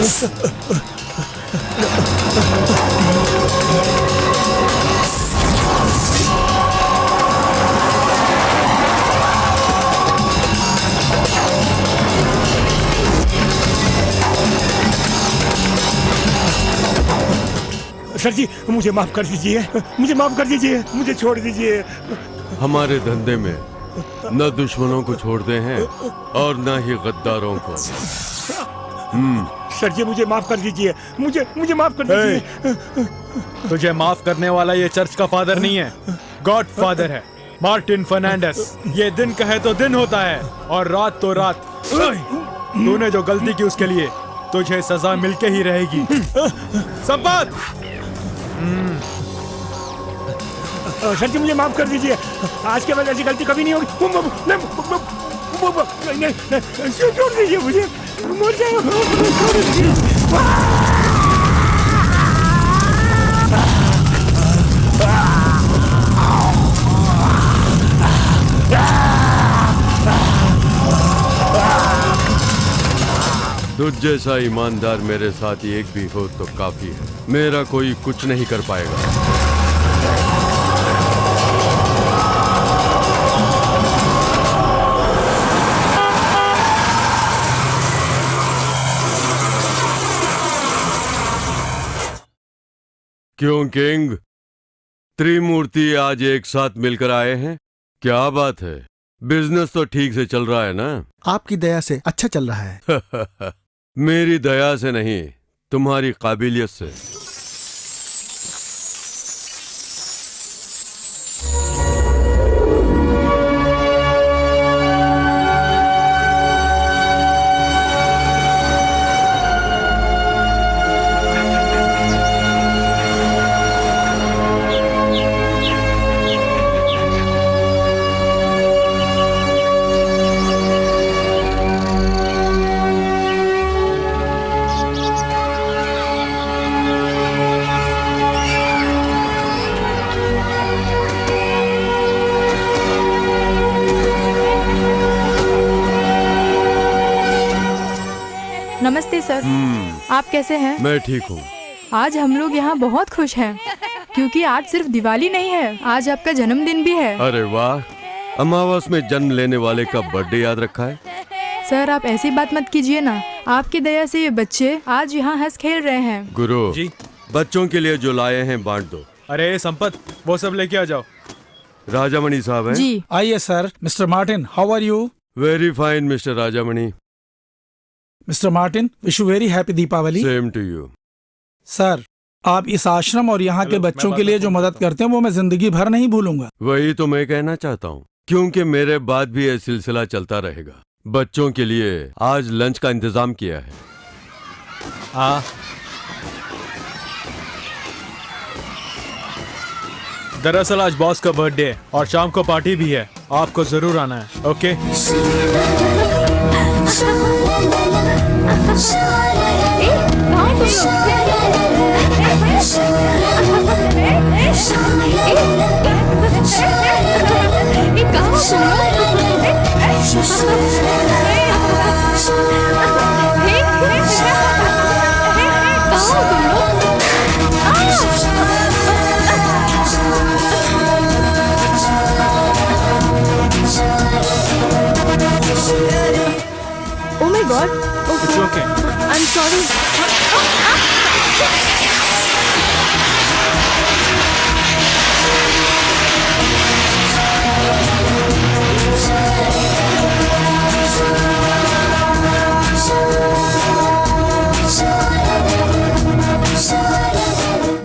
Sir जी मुझे माफ कर दीजिए, मुझे माफ कर दीजिए, मुझे छोड़ दीजिए। हमारे धंधे में न दुश्मनों को छोड़ते हैं और न ही गद्दारों को। सर जी मुझे माफ कर दीजिए, मुझे माफ कर दीजिए। तुझे माफ करने वाला ये चर्च का फादर नहीं है, गॉड फादर है, मार्टिन फर्नांडिस। ये दिन कहे तो दिन होता है और रात तो रात। तूने जो गलती की उसके लिए तुझे सजा मिलके ही रहेगी। संपत! सर जी मुझे माफ कर दीजिए, आज के बाद ऐसी गलती कभी नहीं होगी। छोड़ दीजिए मुझे, मर तुझ जैसा ईमानदार मेरे साथ एक भी हो तो काफी है। मेरा कोई कुछ नहीं कर पाएगा। क्यों किंग, त्रिमूर्ति आज एक साथ मिलकर आए हैं? क्या बात है, बिजनेस तो ठीक से चल रहा है ना? आपकी दया से अच्छा चल रहा है। मेरी दया से नहीं, तुम्हारी काबिलियत से। नमस्ते सर। आप कैसे हैं? मैं ठीक हूँ। आज हम लोग यहाँ बहुत खुश हैं क्योंकि आज सिर्फ दिवाली नहीं है, आज आपका जन्मदिन भी है। अरे वाह, अमावस में जन्म लेने वाले का बर्थडे याद रखा है। सर आप ऐसी बात मत कीजिए ना, आपकी दया से ये बच्चे आज यहाँ हंस खेल रहे हैं। गुरु जी, बच्चों के लिए जो लाए हैं बांट दो। अरे संपत, वो सब लेके आ जाओ। राजामणि साहब हैं? जी आइए sir. Mister Martin, how are you? Very fine mister Rajamani. Mister Martin, wish you very happy Deepavali. Same to you. Sir, आप इस आश्रम और यहाँ के बच्चों के लिए जो मदद करते हैं वो मैं जिंदगी भर नहीं भूलूंगा। वही तो मैं कहना चाहता हूँ, क्योंकि मेरे बाद भी ये सिलसिला चलता रहेगा। बच्चों के लिए आज लंच का इंतजाम किया है। हाँ, दरअसल आज बॉस का बर्थडे है और शाम को पार्टी भी है, आपको जरूर आना है। Okay? Oh my God! It's okay. I'm sorry.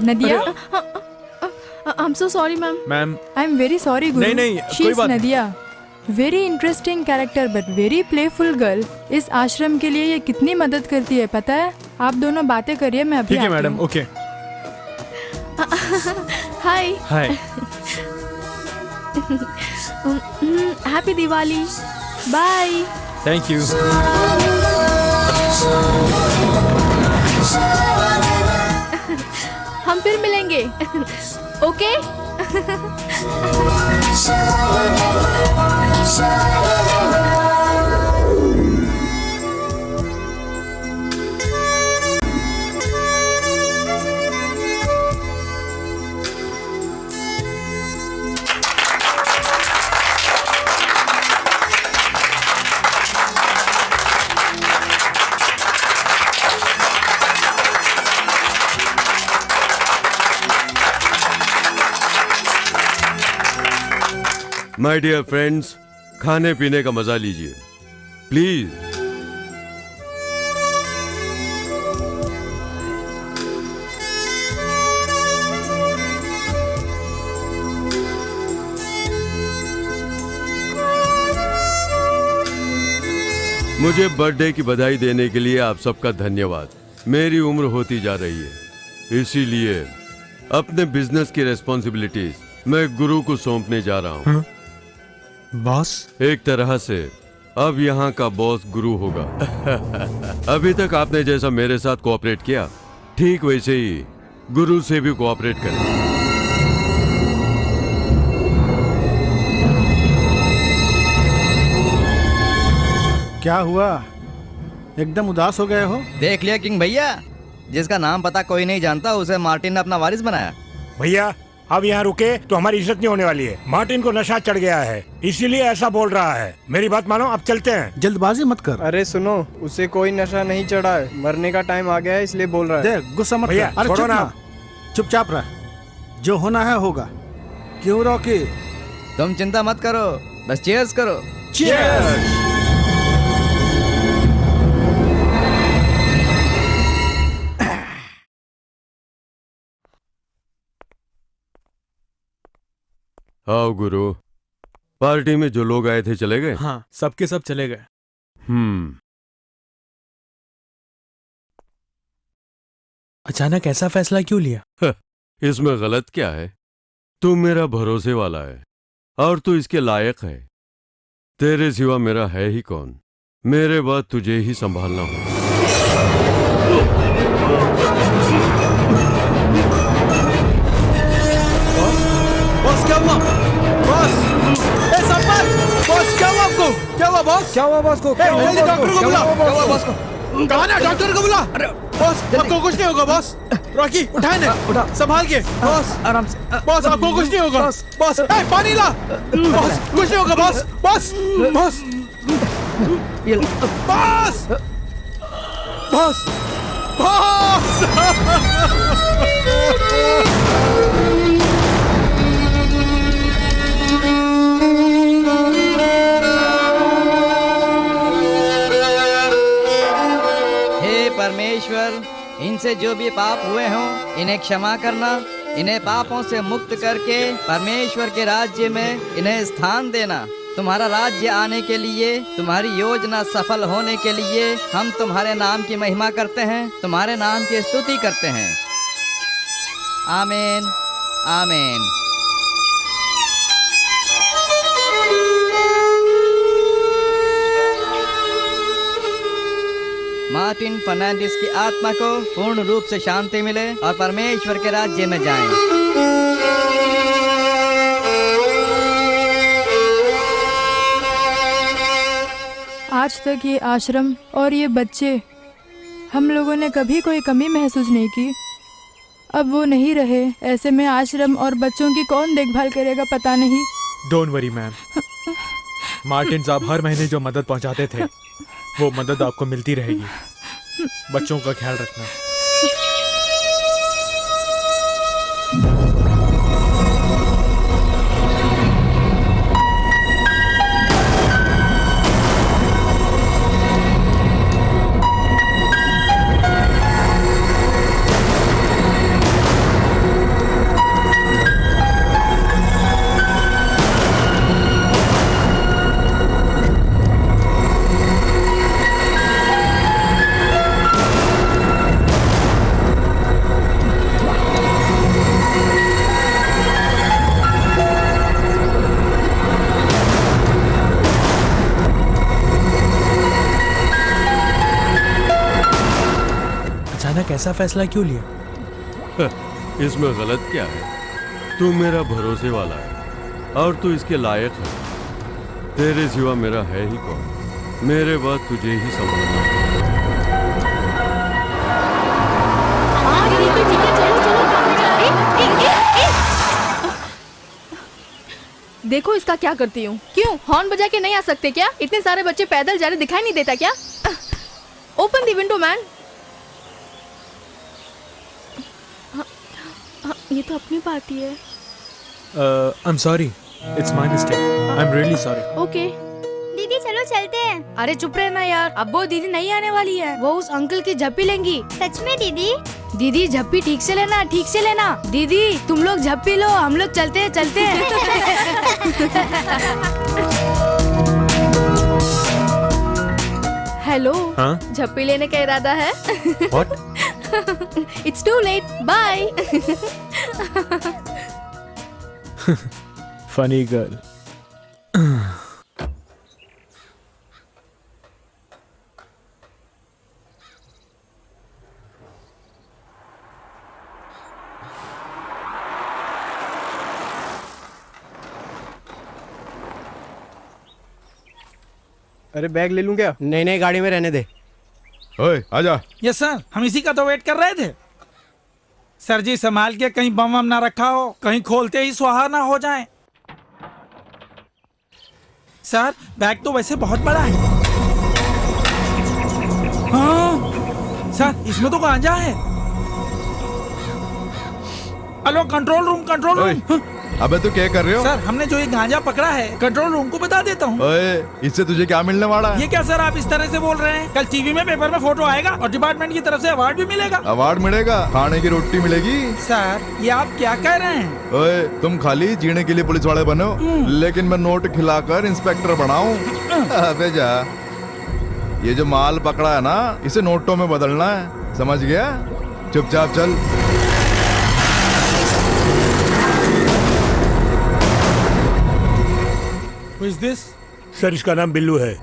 Nadia? I'm so sorry, ma'am. Ma'am, I'm very sorry, Guru. नहीं, She कोई is बात नहीं। Nadia. Very interesting character but very playful girl. इस आश्रम के लिए ये कितनी मदद करती है पता है? आप दोनों बातें करिए, मैं अभी ठीक है आती मैडम। हूँ। Okay, Hi. Hi. Happy Diwali. Bye. Thank you. हम फिर मिलेंगे। ओके? माय डियर फ्रेंड्स, खाने पीने का मजा लीजिए प्लीज। मुझे बर्थडे की बधाई देने के लिए आप सबका धन्यवाद। मेरी उम्र होती जा रही है, इसीलिए अपने बिजनेस की रिस्पॉन्सिबिलिटीज मैं गुरु को सौंपने जा रहा हूँ। बॉस? एक तरह से अब यहाँ का बॉस गुरु होगा। अभी तक आपने जैसा मेरे साथ कोऑपरेट किया, ठीक वैसे ही गुरु से भी कोऑपरेट करें। क्या हुआ, एकदम उदास हो गए हो? देख लिया किंग भैया, जिसका नाम पता कोई नहीं जानता उसे मार्टिन ने अपना वारिस बनाया। भैया अब यहाँ रुके तो हमारी इज्जत नहीं होने वाली है। मार्टिन को नशा चढ़ गया है, इसीलिए ऐसा बोल रहा है। मेरी बात मानो, अब चलते हैं। जल्दबाजी मत कर। अरे सुनो, उसे कोई नशा नहीं चढ़ा है, मरने का टाइम आ गया है इसलिए बोल रहा है। देख, गुस्सा मत भैया, कर। अरे छोड़ो चुप ना। ना, चुपचाप रह। जो होना है होगा। क्यों रॉकी? तुम चिंता मत करो, बस चीयर्स करो। आओ गुरु, पार्टी में जो लोग आए थे चले गए? हाँ, सबके सब चले गए। अचानक ऐसा फैसला क्यों लिया? इसमें गलत क्या है? तू मेरा भरोसे वाला है और तू इसके लायक है। तेरे सिवा मेरा है ही कौन? मेरे बाद तुझे ही संभालना होगा। बॉस क्या हुआ? बॉस! ए संपत! बॉस क्या हुआ आपको? क्या हुआ बॉस? क्या हुआ बॉस को? जल्दी डॉक्टर को बुला। बॉस को कहा ना, डॉक्टर को बुला। बॉस, आपको कुछ नहीं होगा बॉस। रॉकी उठाए ना, उठा। संभाल के। बॉस आराम से। बॉस, आपको कुछ नहीं होगा। बॉस, ए पानी ला। बॉस, कुछ नहीं होगा बॉस। बॉस, बॉस, ये लो। Boss, boss, boss. हे परमेश्वर, इनसे जो भी पाप हुए हों इन्हें क्षमा करना, इन्हें पापों से मुक्त करके परमेश्वर के राज्य में इन्हें स्थान देना। तुम्हारा राज्य आने के लिए, तुम्हारी योजना सफल होने के लिए हम तुम्हारे नाम की महिमा करते हैं, तुम्हारे नाम की स्तुति करते हैं। आमीन, आमीन। मार्टिन फर्नांडिस की आत्मा को पूर्ण रूप से शांति मिले और परमेश्वर के राज्य में जाएं। आज तक ये आश्रम और ये बच्चे, हम लोगों ने कभी कोई कमी महसूस नहीं की। अब वो नहीं रहे, ऐसे में आश्रम और बच्चों की कौन देखभाल करेगा पता नहीं। डोंट वरी मैम, मार्टिन साहब हर महीने जो मदद पहुंचाते थे वो मदद आपको मिलती रहेगी। बच्चों का ख्याल रखना। अचानक ऐसा फैसला क्यों लिया? इसमें गलत क्या है? तू मेरा भरोसे वाला है और तू इसके लायक है। तेरे सिवा मेरा है ही कौन? मेरे बाद तुझे ही संभालना होगा। देखो इसका क्या करती हूँ। क्यों हॉर्न बजा के नहीं आ सकते क्या? इतने सारे बच्चे पैदल जा रहे, दिखाई नहीं देता क्या? Open the window man. ये तो अपनी पार्टी है। I am sorry, it's my mistake, I am really sorry. Okay. दीदी चलो चलते हैं। अरे चुप रहना यार, अब वो दीदी नहीं आने वाली है, वो उस अंकल की झप्पी लेंगी। सच में दीदी? दीदी झप्पी ठीक से लेना, ठीक से लेना। दीदी तुम लोग झप्पी लो, हम लोग चलते हैं चलते हैं। हेलो। हाँ? झप्पी लेने का इरादा है? What? It's too late, bye. Funny girl. अरे बैग ले लूं क्या? नहीं नहीं, गाड़ी में रहने दे। ओए आजा। यस सर, हम इसी का तो वेट कर रहे थे। सर जी संभाल के, कहीं बम वम ना रखा हो, कहीं खोलते ही स्वाहा ना हो जाए। सर बैग तो वैसे बहुत बड़ा है। हाँ सर, इसमें तो गांजा है। Hello control room, control room. अबे तू क्या कर रहे हो? सर हमने जो ये गांजा पकड़ा है कंट्रोल रूम को बता देता हूँ। ओए, इससे तुझे क्या मिलने वाला है? ये क्या सर आप इस तरह से बोल रहे हैं? कल टीवी में पेपर में फोटो आएगा और डिपार्टमेंट की तरफ से अवार्ड भी मिलेगा। अवार्ड मिलेगा? खाने की रोटी मिलेगी? सर ये आप क्या कह रहे हैं? ओए, तुम खाली जीने के लिए पुलिस वाले बनो, लेकिन मैं नोट खिलाकर इंस्पेक्टर बनाऊं। अबे जा, ये जो माल पकड़ा है ना, इसे नोटों में बदलना है, समझ गया? चुपचाप चल। Who is this? सर इसका नाम बिल्लू है।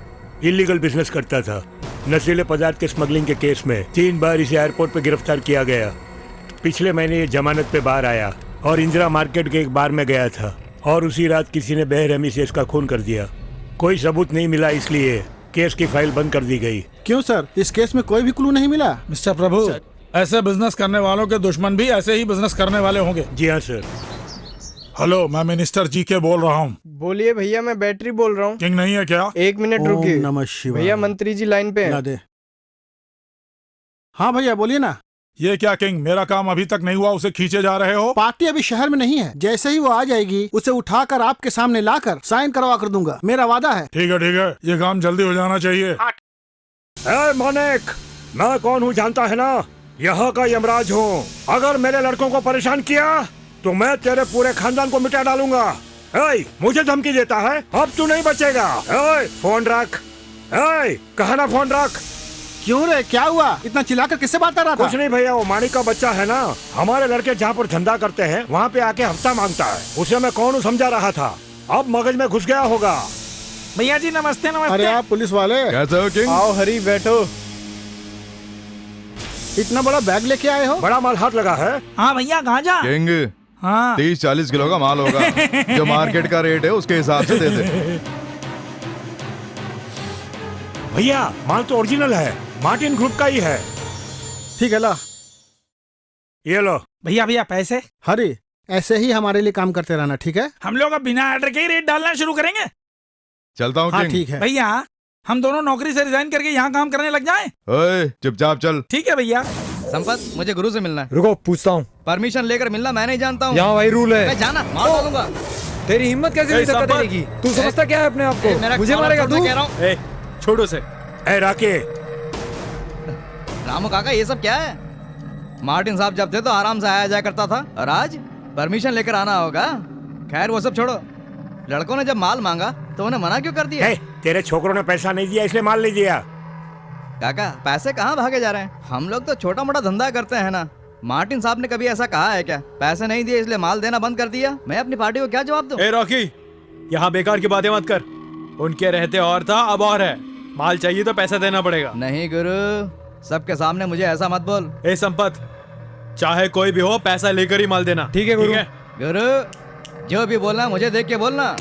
इलीगल बिजनेस करता था। नशीले पदार्थ के स्मगलिंग के केस में 3 बार इसे एयरपोर्ट पे गिरफ्तार किया गया। पिछले महीने ये जमानत पे बाहर आया और इंदिरा मार्केट के एक बार में गया था और उसी रात किसी ने बेरहमी से इसका खून कर दिया। कोई सबूत नहीं मिला, इसलिए केस की फाइल बंद कर दी गई। क्यों सर, इस केस में कोई भी क्लू नहीं मिला? मिस्टर प्रभु, ऐसे बिजनेस करने वालों के दुश्मन भी ऐसे ही बिजनेस करने वाले होंगे। जी हाँ सर। हेलो, मैं मिनिस्टर जी के बोल रहा हूँ। बोलिए भैया, मैं बैटरी बोल रहा हूँ। किंग नहीं है क्या? 1 मिनट रुकिए। ओम नमः शिवाय। भैया मंत्री जी लाइन पे ला हैं। दे। हाँ भैया बोलिए ना। ये क्या किंग, मेरा काम अभी तक नहीं हुआ, उसे खींचे जा रहे हो? पार्टी अभी शहर में नहीं है, जैसे ही वो आ जाएगी उसे उठाकर आपके सामने लाकर साइन करवा कर दूंगा, मेरा वादा है। ठीक है, ये काम जल्दी हो जाना चाहिए। मानिक, मैं कौन हूँ जानता है ना? यहाँ का यमराज हूँ। अगर मेरे लड़कों को परेशान किया तो मैं तेरे पूरे खानदान को मिटा डालूंगा। मुझे धमकी देता है? अब तू नहीं बचेगा। फोन रख। कहा ना फोन रख। क्यों रे, क्या हुआ? इतना चिल्लाकर किससे बात कर रहा था? कुछ नहीं भैया, वो मानिक का बच्चा है ना, हमारे लड़के जहाँ पर धंधा करते हैं वहाँ पे आके हफ्ता मांगता है। उसे मैं कौन हूँ समझा रहा था, अब मगज में घुस गया होगा। भैया जी नमस्ते। नमस्ते। अरे आप पुलिस वाले? कैसे हो किंग? आओ हरी, बैठो। इतना बड़ा बैग लेके आए हो? बड़ा माल हाथ लगा है। हाँ भैया गांजा। किंग, हाँ 30-40 किलो का माल होगा। जो मार्केट का रेट है उसके हिसाब से दे दे। भैया माल तो ओरिजिनल है, मार्टिन ग्रुप का ही है। ठीक है, ला ये लो। भैया पैसे। हरी, ऐसे ही हमारे लिए काम करते रहना, ठीक है? हम लोग अब बिना ऑर्डर के ही रेट डालना शुरू करेंगे। चलता हूँ हाँ किंग। ठीक है। भैया हम दोनों नौकरी से रिजाइन करके यहाँ काम करने लग जाएं। ओए, चुपचाप चल। ठीक है भैया। संपत, मुझे गुरु से मिलना है। रुको, पूछता हूँ। परमिशन लेकर मिलना मैं नहीं जानता हूँ। यहाँ वही रूल है। मैं जाना मार डालूंगा। तेरी हिम्मत कैसे हुई धक्का देने की? तू समझता क्या है अपने आप को? मुझे मारेगा तू? कह रहा हूँ। छोड़ो से। राके। रामू काका, ये सब क्या है? मार्टिन साहब जब थे तो आराम से आया जाया करता था, और आज परमिशन लेकर आना होगा। खैर वो सब छोड़ो, लड़कों ने जब माल मांगा तो उन्हें मना क्यों कर दिया? तेरे छोकरों ने पैसा नहीं दिया इसलिए माल नहीं दिया। काका, पैसे कहाँ भागे जा रहे हैं? हम लोग तो छोटा मोटा धंधा करते हैं ना। मार्टिन साहब ने कभी ऐसा कहा है क्या? पैसे नहीं दिए इसलिए माल देना बंद कर दिया। मैं अपनी पार्टी को क्या जवाब दूं? ए रॉकी, यहाँ बेकार की बातें मत कर। उनके रहते और था, अब और है। माल चाहिए तो पैसा देना पड़ेगा। नहीं गुरु, सबके सामने मुझे ऐसा मत बोल। ए संपत, चाहे कोई भी हो, पैसा लेकर ही माल देना। ठीक है गुरु? गुरु, जो भी बोलना मुझे देख के बोलना।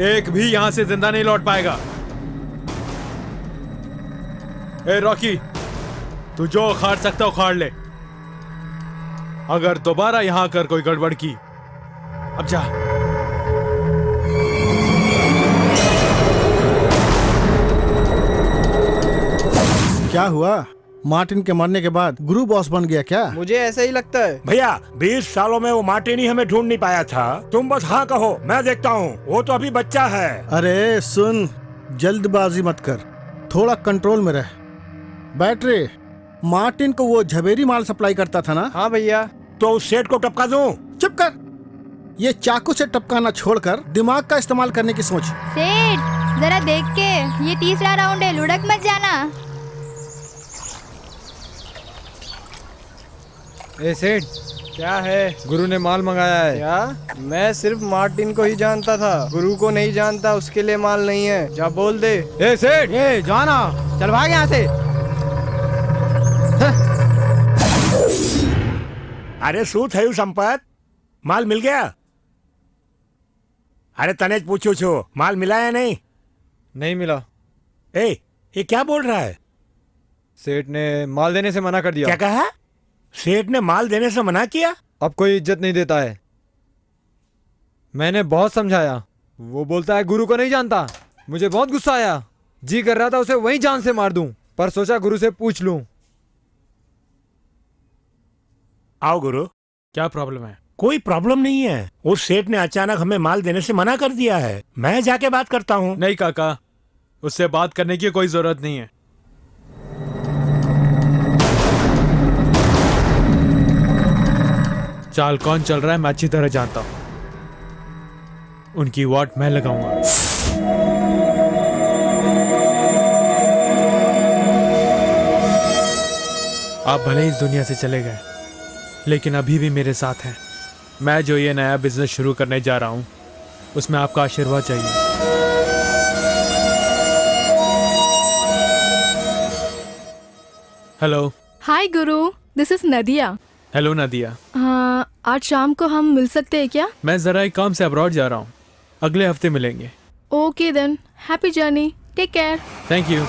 एक भी यहाँ से जिंदा नहीं लौट पाएगा। ए रॉकी, तू जो उखाड़ सकता उखाड़ ले। अगर दोबारा यहाँ कर कोई गड़बड़ की, अब जा। क्या हुआ? मार्टिन के मरने के बाद गुरु बॉस बन गया क्या? मुझे ऐसा ही लगता है। भैया 20 सालों में वो मार्टिन ही हमें ढूंढ नहीं पाया था। तुम बस हाँ कहो, मैं देखता हूँ। वो तो अभी बच्चा है। अरे सुन, जल्दबाजी मत कर, थोड़ा कंट्रोल में रह। बैटरी, मार्टिन को वो झवेरी माल सप्लाई करता था ना? हाँ भैया। तो उस सेठ को टपका दूं? चुप कर, ये चाकू से टपकाना छोड़कर दिमाग का इस्तेमाल करने की सोच। सेठ जरा देख के, ये तीसरा राउंड है, लुढ़क मत जाना। ए सेठ, क्या है? गुरु ने माल मंगाया है। क्या? मैं सिर्फ मार्टिन को ही जानता था, गुरु को नहीं जानता। उसके लिए माल नहीं है, जा बोल दे। ए सेठ, ए जाना, चल भाग यहाँ से। अरे शू थयु संपत, माल मिल गया? अरे तनेज पूछू छो, माल मिला या नहीं? नहीं मिला। ए, ये क्या बोल रहा है? सेठ ने माल देने से मना कर दिया। क्या कहा? सेठ ने माल देने से मना किया? अब कोई इज्जत नहीं देता है। मैंने बहुत समझाया, वो बोलता है गुरु को नहीं जानता। मुझे बहुत गुस्सा आया, जी कर रहा था उसे वहीं जान से मार दूं, पर सोचा गुरु से पूछ लूं। आओ गुरु। क्या प्रॉब्लम है? कोई प्रॉब्लम नहीं है। उस सेठ ने अचानक हमें माल देने से मना कर दिया है। मैं जाके बात करता हूँ। नहीं काका, उससे बात करने की कोई जरूरत नहीं है। चाल कौन चल रहा है मैं अच्छी तरह जानता हूँ। उनकी वाट मैं लगाऊंगा। आप भले इस दुनिया से चले गए, लेकिन अभी भी मेरे साथ हैं। मैं जो ये नया बिजनेस शुरू करने जा रहा हूँ, उसमें आपका आशीर्वाद चाहिए। Hello. Hi Guru, this is Nadia. Hello नदिया। हाँ, आज शाम को हम मिल सकते हैं क्या? मैं जरा एक काम से अब्रॉड जा रहा हूँ, अगले हफ्ते मिलेंगे। Okay then, happy journey, take care. Thank you.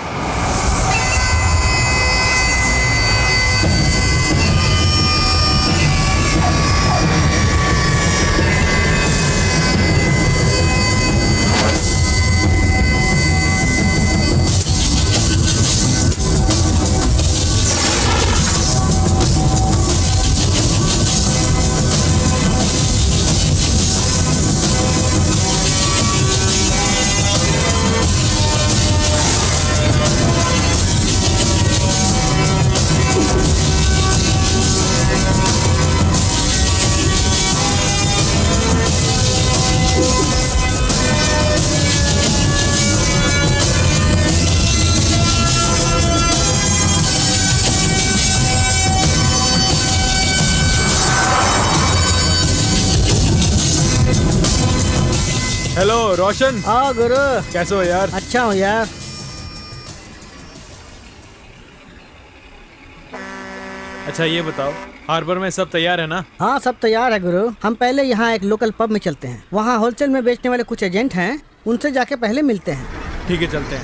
Hello Roshan. हाँ गुरु। कैसे हो यार? अच्छा हूँ यार। अच्छा ये बताओ, हार्बर में सब तैयार है ना? हाँ सब तैयार है गुरु। हम पहले यहाँ एक लोकल पब में चलते हैं, वहाँ होलसेल में बेचने वाले कुछ एजेंट हैं, उनसे जाके पहले मिलते हैं। ठीक है, चलते हैं।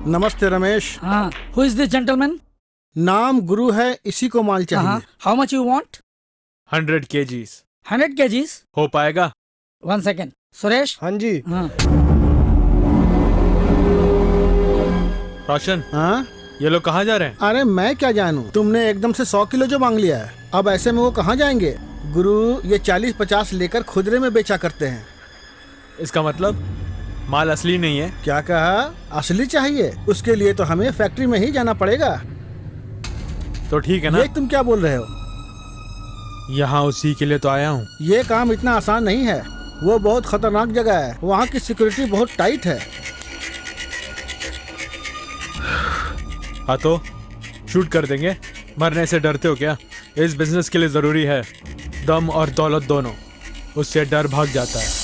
नमस्ते रमेश। हाँ, हु इज दिस जेंटलमैन? नाम गुरु है, इसी को माल चाहिए। How much you want? 100 kgs। 100 kgs? हो पाएगा? 1 सेकेंड। सुरेश। हाँ जी। हाँ। रोशन। हाँ? ये लोग कहाँ जा रहे हैं? अरे मैं क्या जानूं, तुमने एकदम से 100 किलो जो मांग लिया है, अब ऐसे में वो कहाँ जाएंगे? गुरु ये 40-50 लेकर खुदरे में बेचा करते हैं। इसका मतलब माल असली नहीं है? क्या कहा? असली चाहिए? उसके लिए तो हमें फैक्ट्री में ही जाना पड़ेगा। तो ठीक है ना? ये तुम क्या बोल रहे हो? यहाँ उसी के लिए तो आया हूँ। ये काम इतना आसान नहीं है, वो बहुत खतरनाक जगह है, वहाँ की सिक्योरिटी बहुत टाइट है। हाँ तो शूट कर देंगे, मरने से डरते हो क्या? इस बिजनेस के लिए जरूरी है दम और दौलत दोनों, उससे डर भाग जाता है।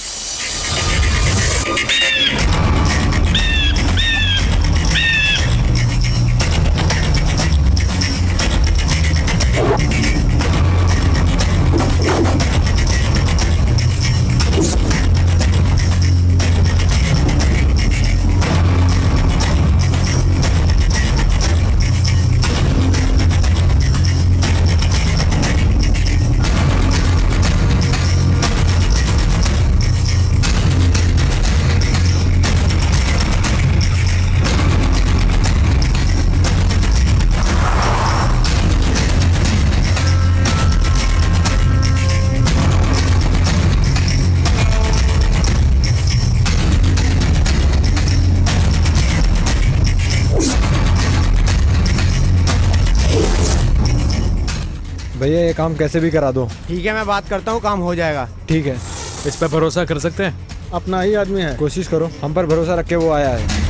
भैया ये काम कैसे भी करा दो। ठीक है, मैं बात करता हूँ, काम हो जाएगा। ठीक है, इस पे भरोसा कर सकते हैं? अपना ही आदमी है। कोशिश करो, हम पर भरोसा रख के वो आया है।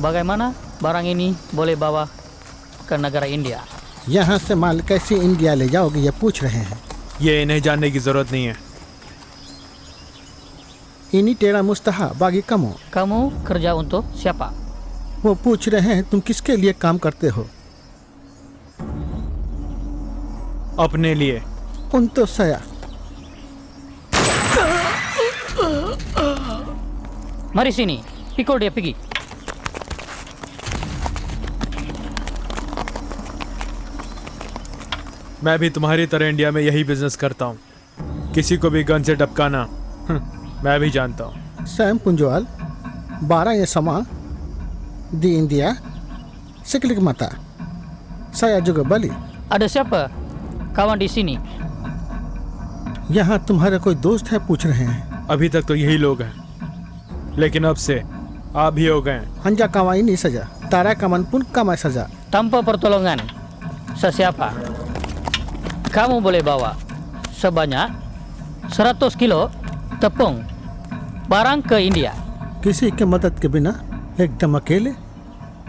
Bagaimana barang ini boleh bawa ke negara India? यहाँ से माल कैसे इंडिया ले जाओगे ये पूछ रहे हैं। ये इन्हें जानने की जरूरत नहीं है। इनी टेढ़ा मुस्तहा बागी कमो। Kamu kerja untuk siapa? वो पूछ रहे हैं तुम किसके लिए काम करते हो। अपने लिए। untuk saya। Mari sini, pikul dia pergi. मैं भी तुम्हारी तरह इंडिया में यही बिजनेस करता हूँ, किसी को भी गन से टपकाना मैं भी जानता हूँ। Sam penjual barang yang sama di India seklik mata. Saya juga beli। Ada siapa kawan di sini? यहाँ तुम्हारे कोई दोस्त है पूछ रहे हैं। अभी तक तो यही लोग हैं, लेकिन अब से आप भी हो गए। Hanja kawan ini saja, Tara kawan pun kamai saja। Tanpa pertolongan sesiapa, kamu boleh bawa sebanyak 100 kilo tepung barang ke India। किसी के मदद के बिना एकदम अकेले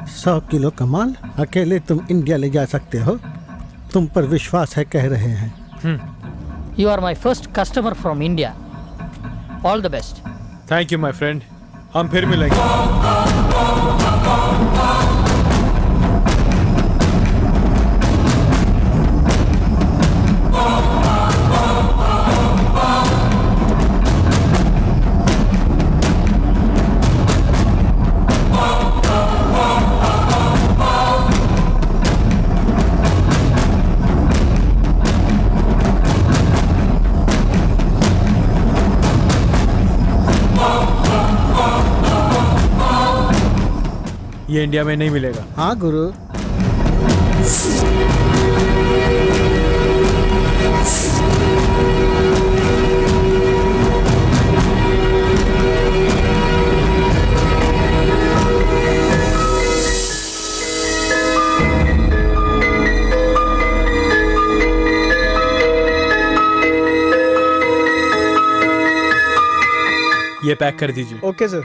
100 किलो का माल अकेले तुम इंडिया ले जा सकते हो? तुम पर विश्वास है कह रहे हैं। You are my first customer from India. All the best. Thank you my friend. हम फिर मिलेंगे। ये इंडिया में नहीं मिलेगा। हाँ गुरु। ये पैक कर दीजिए। Okay sir.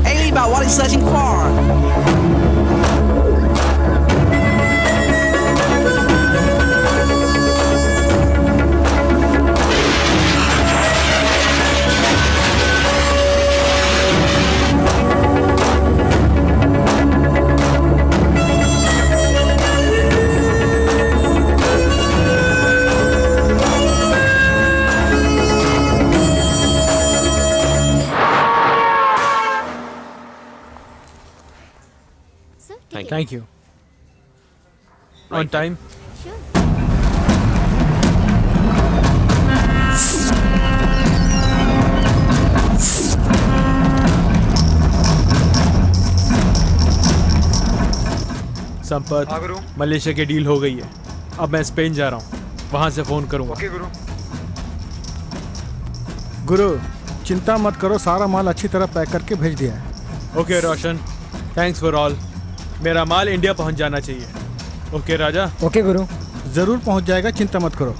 Hey, about what are you searching for? Thank you. On time. Sampath, Malaysia की डील हो गई है। अब मैं स्पेन जा रहा हूँ, वहाँ से फोन करूँगा। ओके गुरु। गुरु चिंता मत करो, सारा माल अच्छी तरह पैक करके भेज दिया है। Okay Roshan, thanks for all. मेरा माल इंडिया पहुँच जाना चाहिए। ओके राजा। ओके गुरु, जरूर पहुंच जाएगा, चिंता मत करो।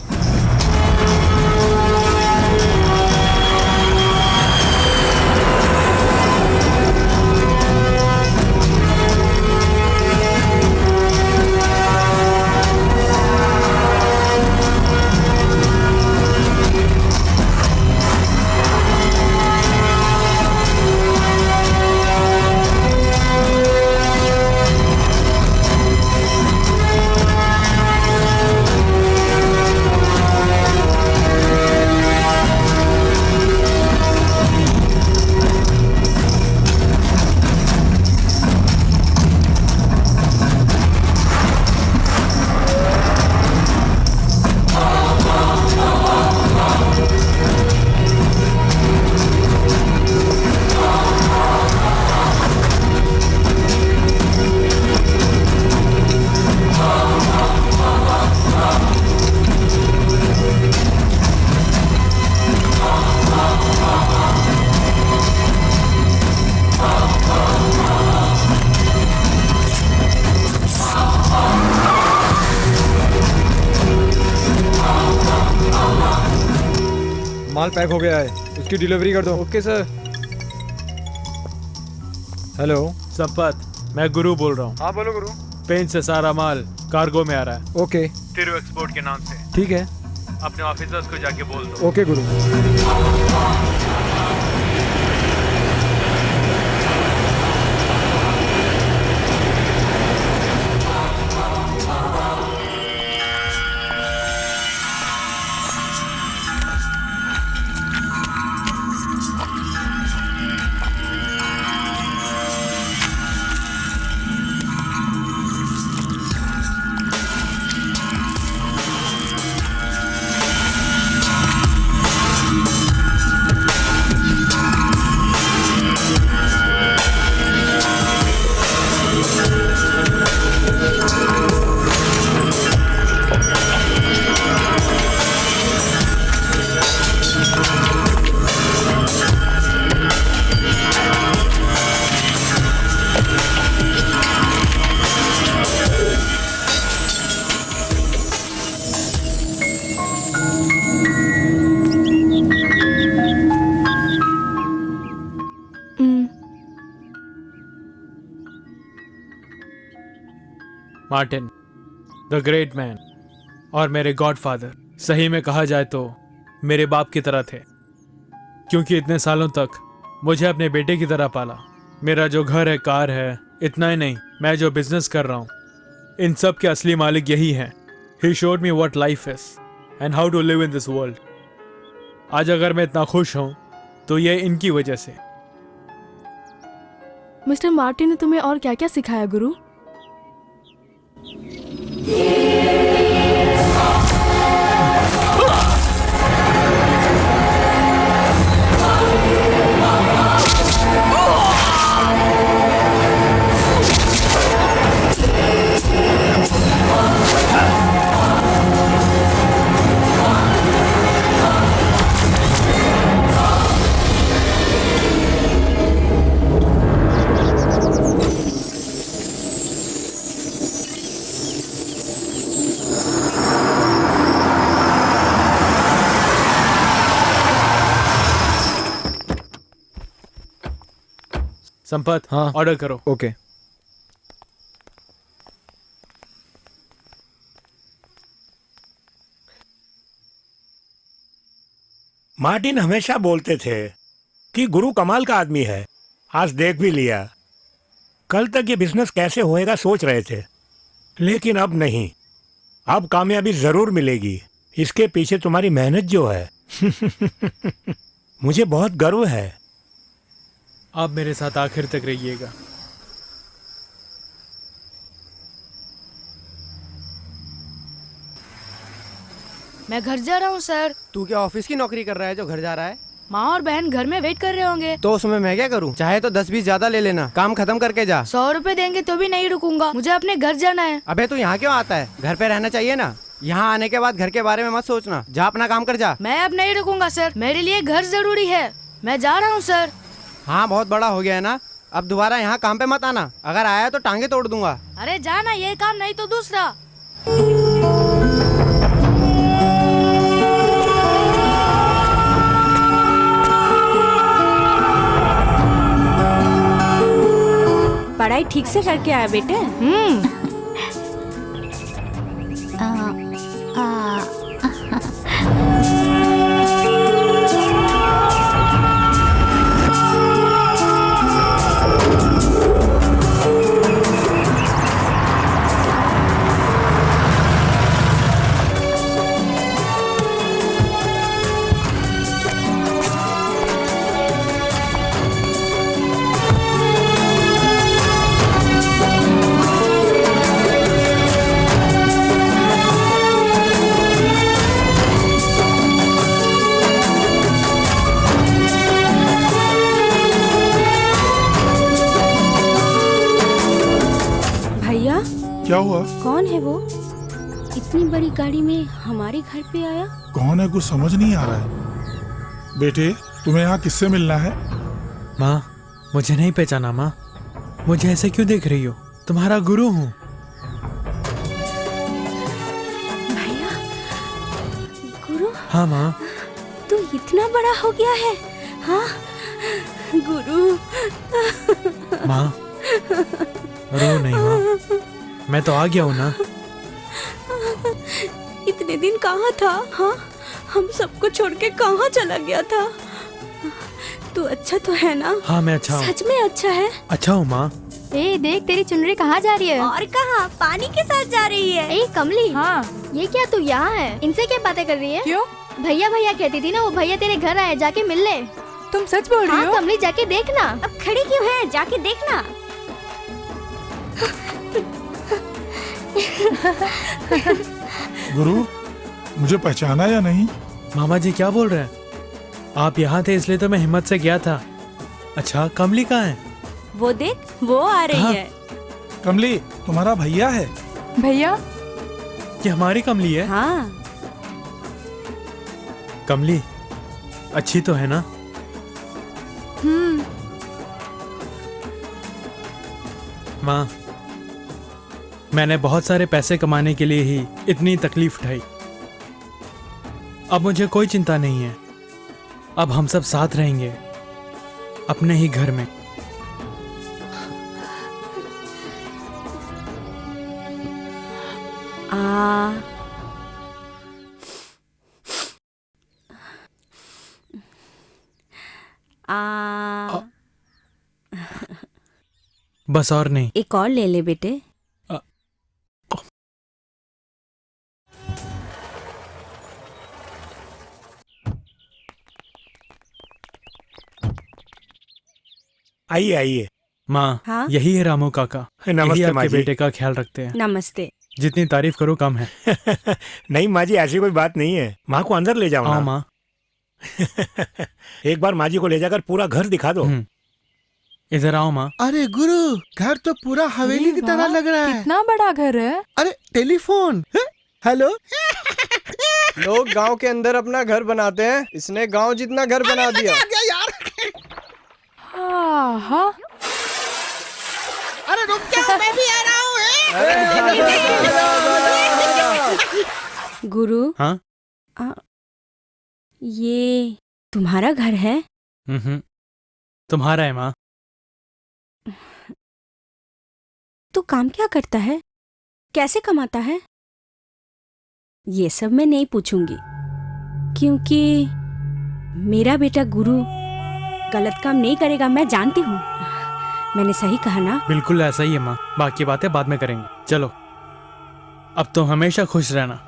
माल पैक हो गया है, उसकी डिलीवरी कर दो। Okay sir. हेलो संपत, मैं गुरु बोल रहा हूँ। हाँ बोलो गुरु। स्पेन से सारा माल कार्गो में आ रहा है। ओके तिरु एक्सपोर्ट के नाम से। ठीक है। अपने ऑफिसर्स को जाके बोल दो। Okay Guru. Martin, the great man और मेरे गॉडफादर, सही में कहा जाए तो मेरे बाप की तरह थे, क्योंकि इतने सालों तक मुझे अपने बेटे की तरह पाला। मेरा जो घर है, कार है, इतना ही नहीं, मैं जो बिजनेस कर रहा हूँ, इन सब के असली मालिक यही हैं। He showed me what life is and how to live in this world. आज अगर मैं इतना खुश हूँ तो ये इनकी वजह से। मिस्टर मार्टिन ने तुम्हें और क्या क्या सिखाया गुरु? संपत, हाँ ऑर्डर करो। ओके। मार्टिन हमेशा बोलते थे कि गुरु कमाल का आदमी है। आज देख भी लिया। कल तक ये बिजनेस कैसे होएगा सोच रहे थे, लेकिन अब नहीं। अब कामयाबी जरूर मिलेगी। इसके पीछे तुम्हारी मेहनत जो है मुझे बहुत गर्व है। आप मेरे साथ आखिर तक रहिएगा। मैं घर जा रहा हूँ सर। तू क्या ऑफिस की नौकरी कर रहा है जो घर जा रहा है? माँ और बहन घर में वेट कर रहे होंगे। तो उसमें मैं क्या करूँ? चाहे तो 10-20 ज्यादा ले लेना, काम खत्म करके जा। 100 रुपए देंगे तो भी नहीं रुकूंगा, मुझे अपने घर जाना है। अबे तू यहाँ क्यों आता है? घर पे रहना चाहिए ना। यहाँ आने के बाद घर के बारे में मत सोचना, जा अपना काम कर जा। मैं अब नहीं रुकूंगा सर, मेरे लिए घर जरूरी है, मैं जा रहा हूँ सर। हाँ बहुत बड़ा हो गया है ना, अब दोबारा यहाँ काम पे मत आना, अगर आया तो टांगे तोड़ दूंगा। अरे जाना, ये काम नहीं तो दूसरा। पढ़ाई ठीक से करके आया बेटे? क्या हुआ? कौन है वो? इतनी बड़ी गाड़ी में हमारे घर पे आया? कौन है, कुछ समझ नहीं आ रहा है। बेटे तुम्हें यहाँ किससे मिलना है? माँ मुझे नहीं पहचाना माँ, मुझे ऐसे क्यों देख रही हो? तुम्हारा गुरु हूँ। भैया गुरु? हाँ माँ। तू इतना बड़ा हो गया है? हाँ गुरु। माँ रो नहीं माँ, मैं तो आ गया हूँ ना। इतने दिन कहाँ था? हाँ हम सबको छोड़ के कहाँ चला गया था? तू अच्छा तो है ना? हाँ मैं अच्छा हूँ। सच में अच्छा है? अच्छा हूँ माँ। ए देख तेरी चुनरी कहाँ जा रही है? और कहाँ, पानी के साथ जा रही है। ए कमली, हाँ ये क्या तू यहाँ है? इनसे क्या बातें कर रही है? क्यों? भैया भैया कहती थी ना, वो भैया तेरे घर आए, जाके मिल ले। तुम सच बोल रही हो? हाँ कमली जाके देखना। अब खड़ी क्यों है, जाके देखना। गुरु मुझे पहचाना या नहीं? मामा जी क्या बोल रहे हैं? आप यहाँ थे इसलिए तो मैं हिम्मत से गया था। अच्छा कमली कहाँ है? वो देख वो आ रही है। कमली तुम्हारा भैया है? भैया ये हमारी कमली है? हाँ। कमली अच्छी तो है ना? माँ मैंने बहुत सारे पैसे कमाने के लिए ही इतनी तकलीफ उठाई, अब मुझे कोई चिंता नहीं है। अब हम सब साथ रहेंगे अपने ही घर में। बस और नहीं। एक और ले ले बेटे। आइए आइए। माँ हाँ? यही है रामू काका। नमस्ते यही माँ आपके जी। बेटे का ख्याल रखते हैं। नमस्ते। जितनी तारीफ करो कम है। नहीं माँ जी ऐसी कोई बात नहीं है, माँ को अंदर ले जाओ ना। माँ एक बार माँ जी को ले जाकर पूरा घर दिखा दो। इधर आओ माँ। अरे गुरु घर तो पूरा हवेली की तरह लग रहा है। कितना बड़ा घर है। अरे टेलीफोन। हेलो। लोग गांव के अंदर अपना घर बनाते हैं, इसने गांव जितना घर बना दिया। हाँ। अरे रुक जाओ मैं भी आ रहा हूँ। गुरु। हाँ? ये तुम्हारा घर है? तुम्हारा है माँ। तू काम क्या करता है, कैसे कमाता है? ये सब मैं नहीं पूछूंगी, क्योंकि मेरा बेटा गुरु गलत काम नहीं करेगा, मैं जानती हूँ। मैंने सही कहा ना? बिल्कुल ऐसा ही है माँ, बाकी बातें बाद में करेंगे। चलो अब तो हमेशा खुश रहना।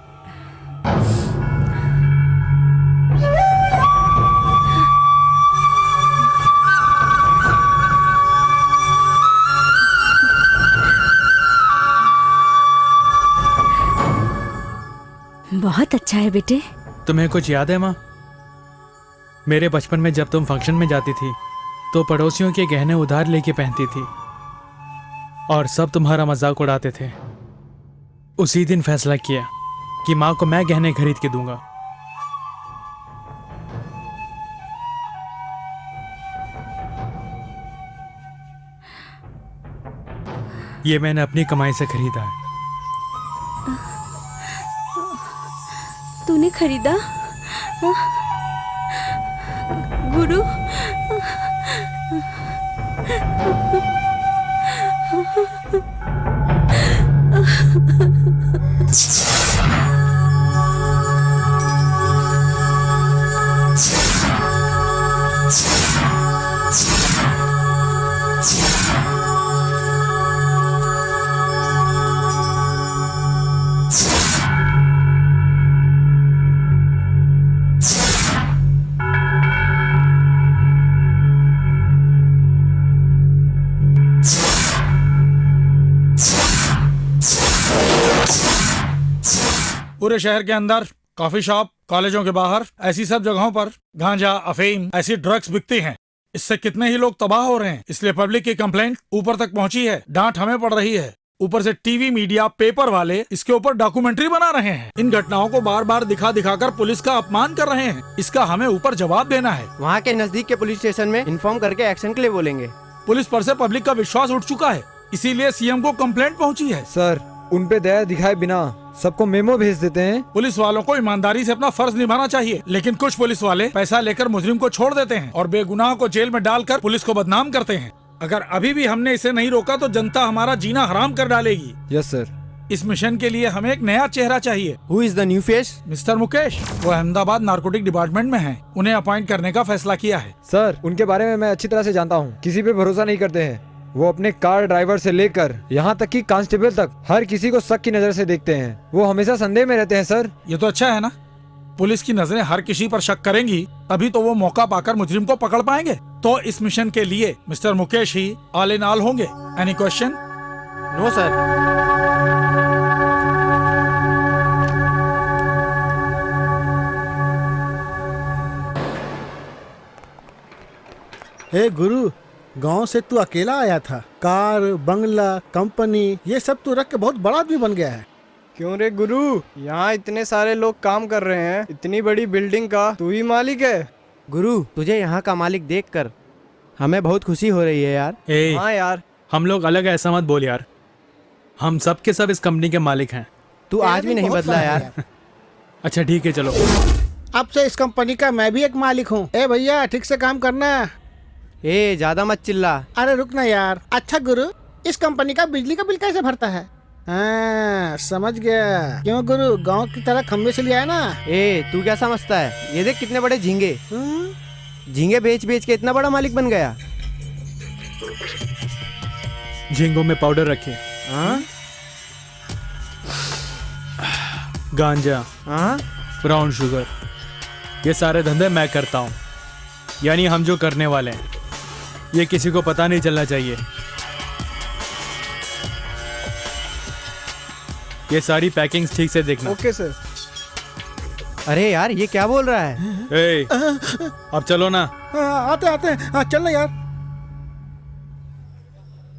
बहुत अच्छा है बेटे। तुम्हें कुछ याद है माँ? मेरे बचपन में जब तुम फंक्शन में जाती थी तो पड़ोसियों के गहने उधार लेके पहनती थी और सब तुम्हारा मजाक उड़ाते थे। उसी दिन फैसला किया कि माँ को मैं गहने खरीद के दूंगा। ये मैंने अपनी कमाई से खरीदा है। तूने खरीदा? गुरु, पूरे शहर के अंदर कॉफी शॉप, कॉलेजों के बाहर, ऐसी सब जगहों पर गांजा, अफीम, ऐसी ड्रग्स बिकती हैं। इससे कितने ही लोग तबाह हो रहे हैं। इसलिए पब्लिक की कंप्लेंट ऊपर तक पहुंची है, डांट हमें पड़ रही है। ऊपर से टीवी, मीडिया, पेपर वाले इसके ऊपर डॉक्यूमेंट्री बना रहे हैं। इन घटनाओं को बार बार दिखा दिखाकर पुलिस का अपमान कर रहे हैं। इसका हमें ऊपर जवाब देना है। वहाँ के नजदीक के पुलिस स्टेशन में इन्फॉर्म करके एक्शन के लिए बोलेंगे। पुलिस पर से पब्लिक का विश्वास उठ चुका है, इसीलिए सीएम को कंप्लेंट पहुंची है। सर, उन पे दया दिखाए बिना सबको मेमो भेज देते हैं। पुलिस वालों को ईमानदारी से अपना फर्ज निभाना चाहिए, लेकिन कुछ पुलिस वाले पैसा लेकर मुजरिम को छोड़ देते हैं और बेगुनाह को जेल में डालकर पुलिस को बदनाम करते हैं। अगर अभी भी हमने इसे नहीं रोका तो जनता हमारा जीना हराम कर डालेगी। Yes sir. इस मिशन के लिए हमें एक नया चेहरा चाहिए। Who is the new face? Mister Mukesh. वो अहमदाबाद नारकोटिक डिपार्टमेंट में हैं। उन्हें अपॉइंट करने का फैसला किया है। सर, उनके बारे में मैं अच्छी तरह से जानता हूँ। किसी पे भरोसा नहीं करते हैं। वो अपने कार ड्राइवर से लेकर यहाँ तक कि कांस्टेबल तक हर किसी को शक की नजर से देखते हैं। वो हमेशा संदेह में रहते हैं सर। ये तो अच्छा है ना। पुलिस की नजरें हर किसी पर शक करेंगी, तभी तो वो मौका पाकर मुजरिम को पकड़ पाएंगे। तो इस मिशन के लिए मिस्टर मुकेश ही ऑल इन ऑल होंगे। Any question? No sir. हे गुरु, गांव से तू अकेला आया था। कार, बंगला, कंपनी, ये सब तू रख के बहुत बड़ा आदमी बन गया है। क्यों रे गुरु, यहाँ इतने सारे लोग काम कर रहे हैं, इतनी बड़ी बिल्डिंग का तू ही मालिक है। गुरु, तुझे यहाँ का मालिक देखकर हमें बहुत खुशी हो रही है यार। हाँ यार, हम लोग अलग है, ऐसा मत बोल यार। हम सब के सब इस कंपनी के मालिक हैं। तू आज भी नहीं बदला यार। अच्छा ठीक है, चलो। अब से इस कंपनी का मैं भी एक मालिक हूँ। ए भैया, ठीक से काम करना। ए, ज्यादा मत चिल्ला। अरे रुकना यार। अच्छा गुरु, इस कंपनी का बिजली का बिल कैसे भरता है? हाँ, समझ गया। क्यों गुरु, गांव की तरह खम्बे से लिया है ना? ए, तू क्या समझता है? ये देख कितने बड़े झींगे। झींगे बेच बेच के इतना बड़ा मालिक बन गया। झींगों में पाउडर रखे, गांजा, ब्राउन शुगर, ये सारे धंधे मैं करता हूँ। यानी हम जो करने वाले हैं ये किसी को पता नहीं चलना चाहिए। ये सारी पैकिंग्स ठीक से देखना। Okay sir. अरे यार, ये क्या बोल रहा है? ए, अब चलो ना। आते आते। चल ना यार।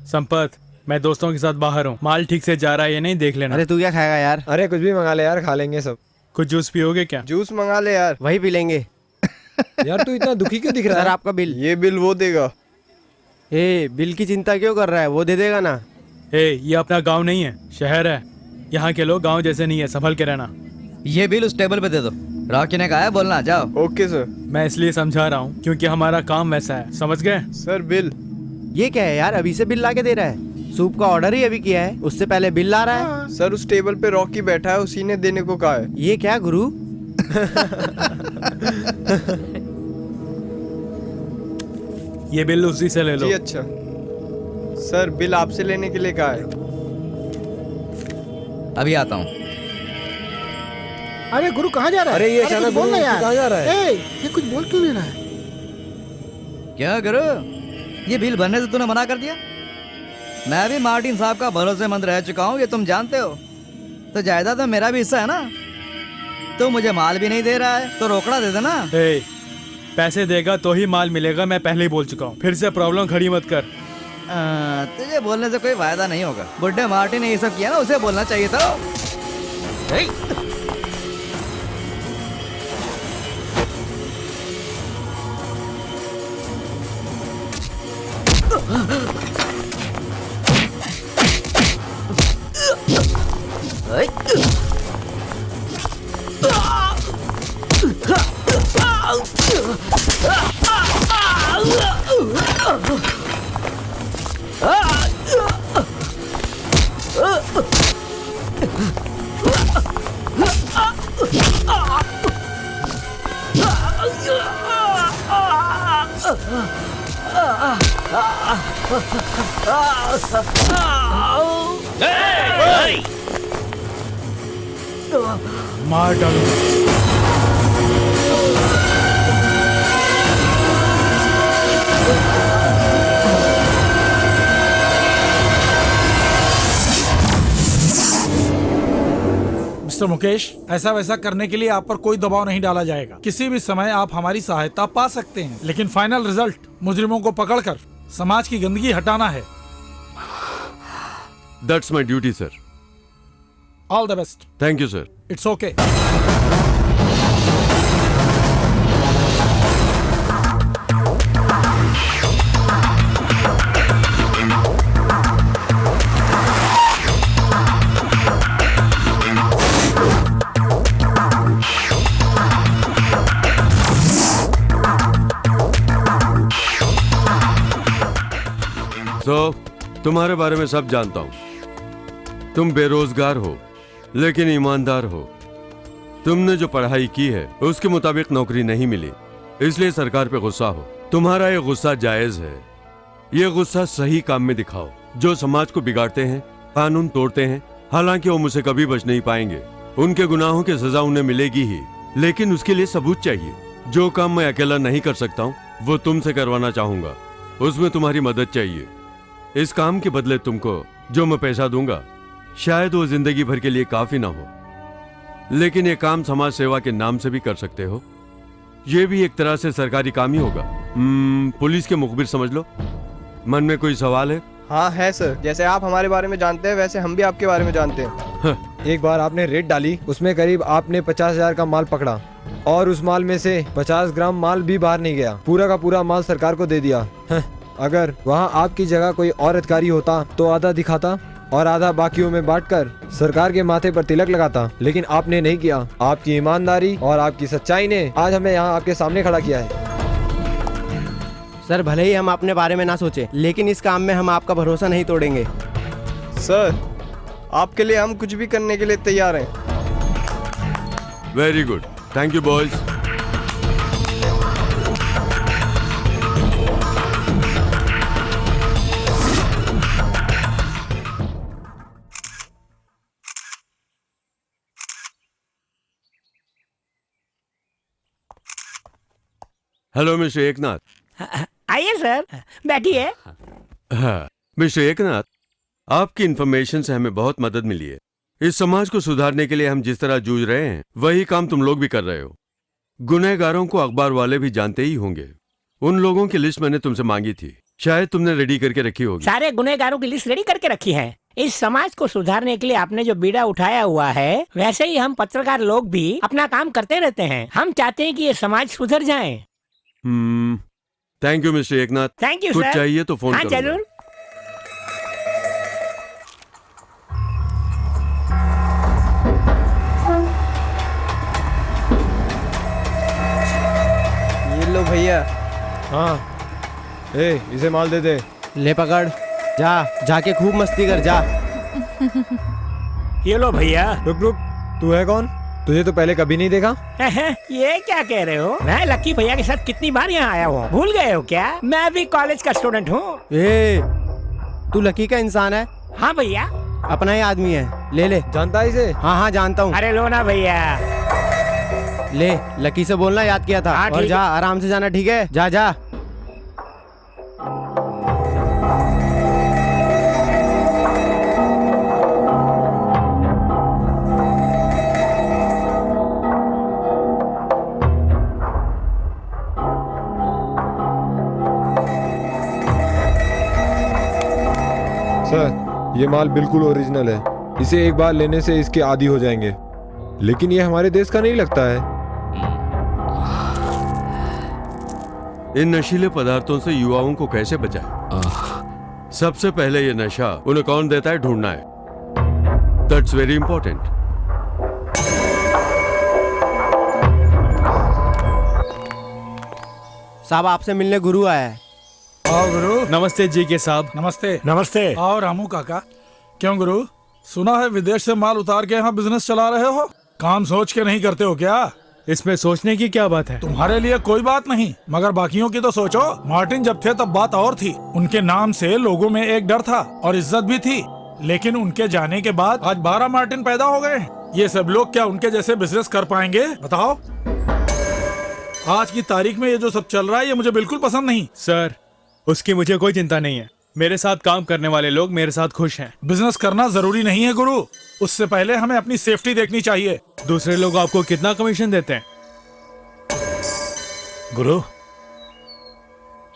संपत, मैं दोस्तों के साथ बाहर हूँ। माल ठीक से जा रहा है ये नहीं देख लेना। अरे तू क्या खाएगा यार? अरे कुछ भी मंगा ले यार, खा लेंगे सब। कुछ जूस पियोगे क्या? जूस मंगा ले यार। वही पी लेंगे। यार तू इतना दुखी क्यों दिख रहा है? सर, आपका बिल। ये बिल वो देगा। ए, बिल की चिंता क्यों कर रहा है? वो दे देगा ना। ए, ये अपना गांव नहीं है, शहर है। यहाँ के लोग गांव जैसे नहीं है, संभल के रहना। ये बिल उस टेबल पे दे दो। रॉकी ने कहा है बोलना, जाओ। Okay sir. मैं इसलिए समझा रहा हूँ क्योंकि हमारा काम वैसा है, समझ गए? Sir bill. ये क्या है यार, अभी से बिल ला के दे रहा है? सूप का ऑर्डर ही अभी किया है, उससे पहले बिल ला रहा है। सर, उस टेबल पे रॉकी बैठा है, उसी ने देने को कहा है। ये क्या गुरु? ये बिल उसी से ले लो। जी अच्छा। सर, बिल आपसे लेने के लिए कहा है। अभी आता हूँ। अरे गुरु कहाँ जा रहा है? अरे ये अचानक बोल ना यार। कहाँ जा रहा है? ए, ये कुछ बोल क्यों नहीं रहा है? क्या गुरु, ये बिल भरने से तूने मना कर दिया? मैं भी मार्टिन साहब का भरोसेमंद रह चुका हूँ, ये तुम जानते हो। तो जायदाद में मेरा भी हिस्सा है ना। तो मुझे माल भी नहीं दे रहा है तो रोकड़ा दे देना। पैसे देगा तो ही माल मिलेगा, मैं पहले ही बोल चुका हूँ। फिर से प्रॉब्लम खड़ी मत कर। तुझे बोलने से कोई फायदा नहीं होगा। बुड्ढे मार्टिन ने ये सब किया ना, उसे बोलना चाहिए था। मार डालो। मिस्टर मुकेश, ऐसा वैसा करने के लिए आप पर कोई दबाव नहीं डाला जाएगा। किसी भी समय आप हमारी सहायता पा सकते हैं, लेकिन फाइनल रिजल्ट मुजरिमों को पकड़कर समाज की गंदगी हटाना है। That's my duty sir. All the best. Thank you sir. It's okay. तुम्हारे बारे में सब जानता हूं। तुम बेरोजगार हो लेकिन ईमानदार हो। तुमने जो पढ़ाई की है उसके मुताबिक नौकरी नहीं मिली, इसलिए सरकार पे गुस्सा हो। तुम्हारा ये गुस्सा जायज है। ये गुस्सा सही काम में दिखाओ। जो समाज को बिगाड़ते हैं, कानून तोड़ते हैं, हालांकि वो मुझसे कभी बच नहीं पाएंगे। उनके गुनाहों की सजा उन्हें मिलेगी ही, लेकिन उसके लिए सबूत चाहिए। जो काम मैं अकेला नहीं कर सकता हूँ वो तुमसे करवाना चाहूंगा। उसमें तुम्हारी मदद चाहिए। इस काम के बदले तुमको जो मैं पैसा दूंगा शायद वो जिंदगी भर के लिए काफी ना हो, लेकिन ये काम समाज सेवा के नाम से भी कर सकते हो। ये भी एक तरह से सरकारी काम ही होगा। पुलिस के मुखबिर समझ लो। मन में कोई सवाल है? हाँ है सर। जैसे आप हमारे बारे में जानते हैं वैसे हम भी आपके बारे में जानते हैं। एक बार आपने रेड डाली, उसमें करीब आपने 50,000 का माल पकड़ा और उस माल में से 50 ग्राम माल भी बाहर नहीं गया। पूरा का पूरा माल सरकार को दे दिया। अगर वहाँ आपकी जगह कोई और अधिकारी होता तो आधा दिखाता और आधा बाकियों में बांटकर सरकार के माथे पर तिलक लगाता, लेकिन आपने नहीं किया। आपकी ईमानदारी और आपकी सच्चाई ने आज हमें यहाँ आपके सामने खड़ा किया है। सर भले ही हम अपने बारे में ना सोचें, लेकिन इस काम में हम आपका भरोसा नहीं तोड़ेंगे। सर आपके लिए हम कुछ भी करने के लिए तैयार हैं। Very good, thank you boys. Hello mister Eknath. आइए सर, बैठिए। हाँ, मिस्टर एकनाथ, आपकी इन्फॉर्मेशन से हमें बहुत मदद मिली है। इस समाज को सुधारने के लिए हम जिस तरह जूझ रहे हैं वही काम तुम लोग भी कर रहे हो। गुनहगारों को अखबार वाले भी जानते ही होंगे। उन लोगों की लिस्ट मैंने तुमसे मांगी थी, शायद तुमने रेडी करके रखी होगी। सारे गुनहगारों की लिस्ट रेडी करके रखी है। इस समाज को सुधारने के लिए आपने जो बीड़ा उठाया हुआ है, वैसे ही हम पत्रकार लोग भी अपना काम करते रहते हैं। हम चाहते हैं कि ये समाज सुधर जाए। Thank you mister Eknath. Thank you कुछ सर। चाहिए तो फोन हाँ करूंगा। जरूर। ये लो भैया। हाँ, इसे माल दे दे। ले पकड़, जाके खूब मस्ती कर जा। ये लो भैया। रुक, तू है कौन? तुझे तो पहले कभी नहीं देखा। ये क्या कह रहे हो? मैं लक्की भैया के साथ कितनी बार यहाँ आया हूँ, भूल गए हो क्या? मैं भी कॉलेज का स्टूडेंट हूँ। तू लकी का इंसान है? हाँ भैया, अपना ही आदमी है। ले जानता है इसे? हाँ जानता हूँ। अरे लो ना भैया। ले, लकी से बोलना याद किया था। और जा, आराम से जाना, ठीक है? जा। सर ये माल बिल्कुल ओरिजिनल है, इसे एक बार लेने से इसके आदी हो जाएंगे, लेकिन ये हमारे देश का नहीं लगता है। इन नशीले पदार्थों से युवाओं को कैसे बचाएं? सबसे पहले ये नशा उन्हें कौन देता है ढूंढना है। That's very important. साहब आपसे मिलने गुरु आया है। आओ गुरु। नमस्ते जी के साहब। नमस्ते। नमस्ते। आओ रामू काका। क्यों गुरु, सुना है विदेश से माल उतार के यहाँ बिजनेस चला रहे हो? काम सोच के नहीं करते हो क्या? इसमें सोचने की क्या बात है? तुम्हारे लिए कोई बात नहीं, मगर बाकियों की तो सोचो। मार्टिन जब थे तब बात और थी। उनके नाम से लोगों में एक डर था और इज्जत भी थी, लेकिन उनके जाने के बाद आज 12 मार्टिन पैदा हो गए। ये सब लोग क्या उनके जैसे बिजनेस कर पाएंगे बताओ? आज की तारीख में ये जो सब चल रहा है ये मुझे बिल्कुल पसंद नहीं। सर उसकी मुझे कोई चिंता नहीं है, मेरे साथ काम करने वाले लोग मेरे साथ खुश हैं। बिजनेस करना जरूरी नहीं है गुरु, उससे पहले हमें अपनी सेफ्टी देखनी चाहिए। दूसरे लोग आपको कितना कमीशन देते हैं? गुरु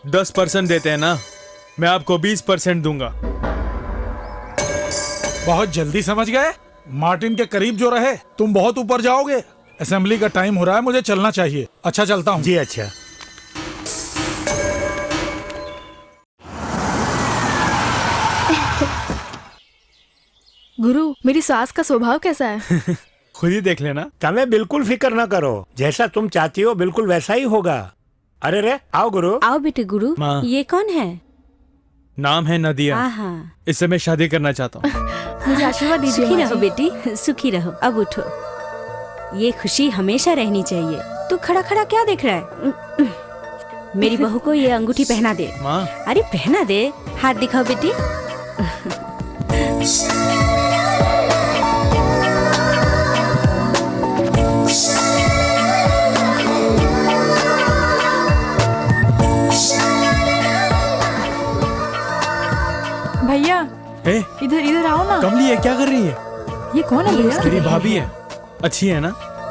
10% देते हैं ना, मैं आपको 20% दूंगा। बहुत जल्दी समझ गए? मार्टिन के करीब जो रहे तुम बहुत ऊपर जाओगे। असेंबली का टाइम हो रहा है, मुझे चलना चाहिए। अच्छा चलता हूँ जी। अच्छा गुरु, मेरी सास का स्वभाव कैसा है? खुद ही देख लेना। तुम्हें बिल्कुल फिक्र ना करो, जैसा तुम चाहती हो बिल्कुल वैसा ही होगा। अरे रे आओ गुरु। आओ बेटे गुरु। माँ। ये कौन है? नाम है नदिया। आहा। इससे मैं शादी करना चाहता हूँ। मुझे आशीर्वाद दीजिए। सुखी रहो बेटी, सुखी रहो। अब उठो, ये खुशी हमेशा रहनी चाहिए। तू खड़ा खड़ा क्या देख रहा है? मेरी बहू को ये अंगूठी पहना दे। माँ। अरे पहना दे, हाथ दिखाओ बेटी। भैया ए, इधर इधर आओ ना। कमली है, क्या कर रही है? ये कौन है भैया? तेरी भाभी है, अच्छी है ना?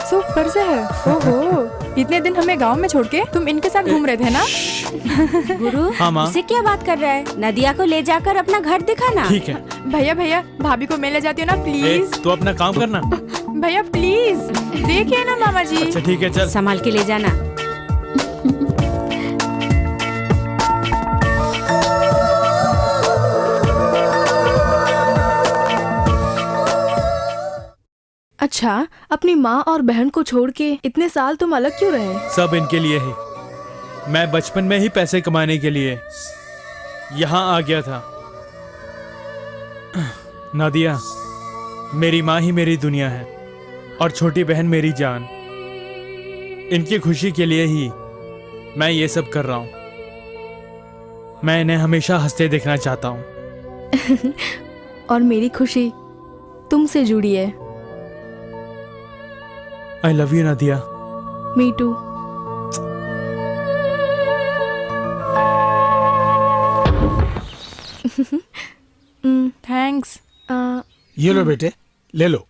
सुपर से है। ओहो, इतने दिन हमें गांव में छोड़ के तुम इनके साथ घूम रहे थे ना? गुरु, हाँ माँ। इससे क्या बात कर रहा है? नदिया को ले जाकर अपना घर दिखाना। ठीक है। भैया भैया भाभी को मैं ले जाती हूँ ना प्लीज। तू अपना काम करना। भैया प्लीज, देखिए ना मामा जी। अच्छा ठीक है, चल। संभाल के ले जाना। अच्छा, अपनी माँ और बहन को छोड़ के इतने साल तुम अलग क्यों रहे? सब इनके लिए ही। मैं बचपन में ही पैसे कमाने के लिए यहाँ आ गया था। नादिया, मेरी माँ ही मेरी दुनिया है और छोटी बहन मेरी जान। इनकी खुशी के लिए ही मैं ये सब कर रहा हूँ। मैं इन्हें हमेशा हंसते देखना चाहता हूँ। और मेरी खुशी तुमसे जुड़ी है। I love you Nadia. Me too. Thanks. ये लो बेटे, ले लो।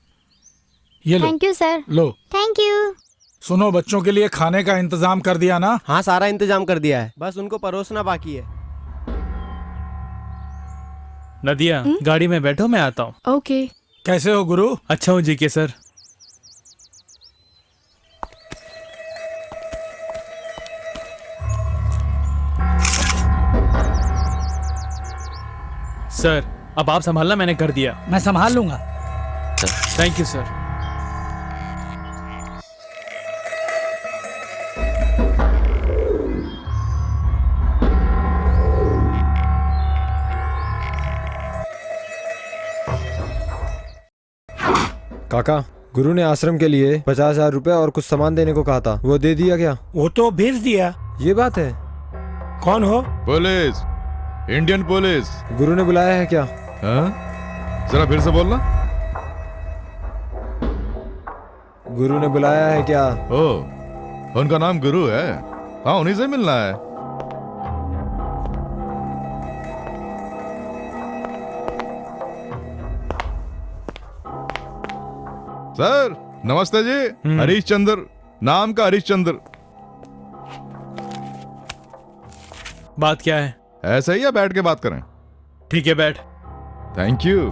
ये लो। Thank you sir. लो। Thank you. सुनो, बच्चों के लिए खाने का इंतजाम कर दिया ना? हाँ सारा इंतजाम कर दिया है, बस उनको परोसना बाकी है। नदिया, गाड़ी में बैठो, मैं आता हूँ। ओके। कैसे हो गुरु? अच्छा हूँ जी के सर। सर अब आप संभालना, मैंने कर दिया। मैं संभाल लूंगा। Thank you sir. काका, गुरु ने आश्रम के लिए 50,000 रुपए और कुछ सामान देने को कहा था, वो दे दिया क्या? वो तो भेज दिया। ये बात है। कौन हो? Police, Indian police. गुरु ने बुलाया है क्या? हाँ? जरा फिर से बोलना। गुरु ने बुलाया है क्या? ओ, उनका नाम गुरु है। हाँ, उन्हीं से मिलना है। सर नमस्ते जी। हरीश चंद्र, नाम का हरीश चंद्र। बात क्या है? ऐसे ही या बैठ के बात करें? ठीक है बैठ। Thank you.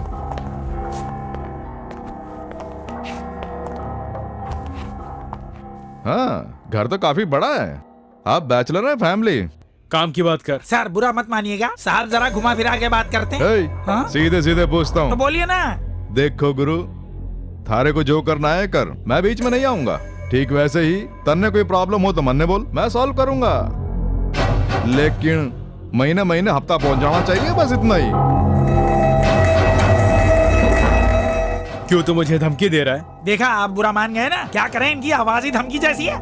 हाँ, घर तो काफी बड़ा है। आप बैचलर हैं फैमिली? काम की बात कर। सर बुरा मत मानिएगा, साहब जरा घुमा फिरा के बात करते हैं। हाँ? सीधे सीधे पूछता तो हूँ। बोलिए ना। देखो गुरु, थारे को जो करना है कर, मैं बीच में नहीं आऊंगा। ठीक वैसे ही तन्ने कोई प्रॉब्लम हो तो मन ने बोल, मैं सॉल्व करूंगा। लेकिन महीने महीने हफ्ता पहुंच जाना चाहिए, बस इतना ही। क्यों तू मुझे धमकी दे रहा है? देखा, आप बुरा मान गए ना। क्या करें, इनकी आवाज ही धमकी जैसी है।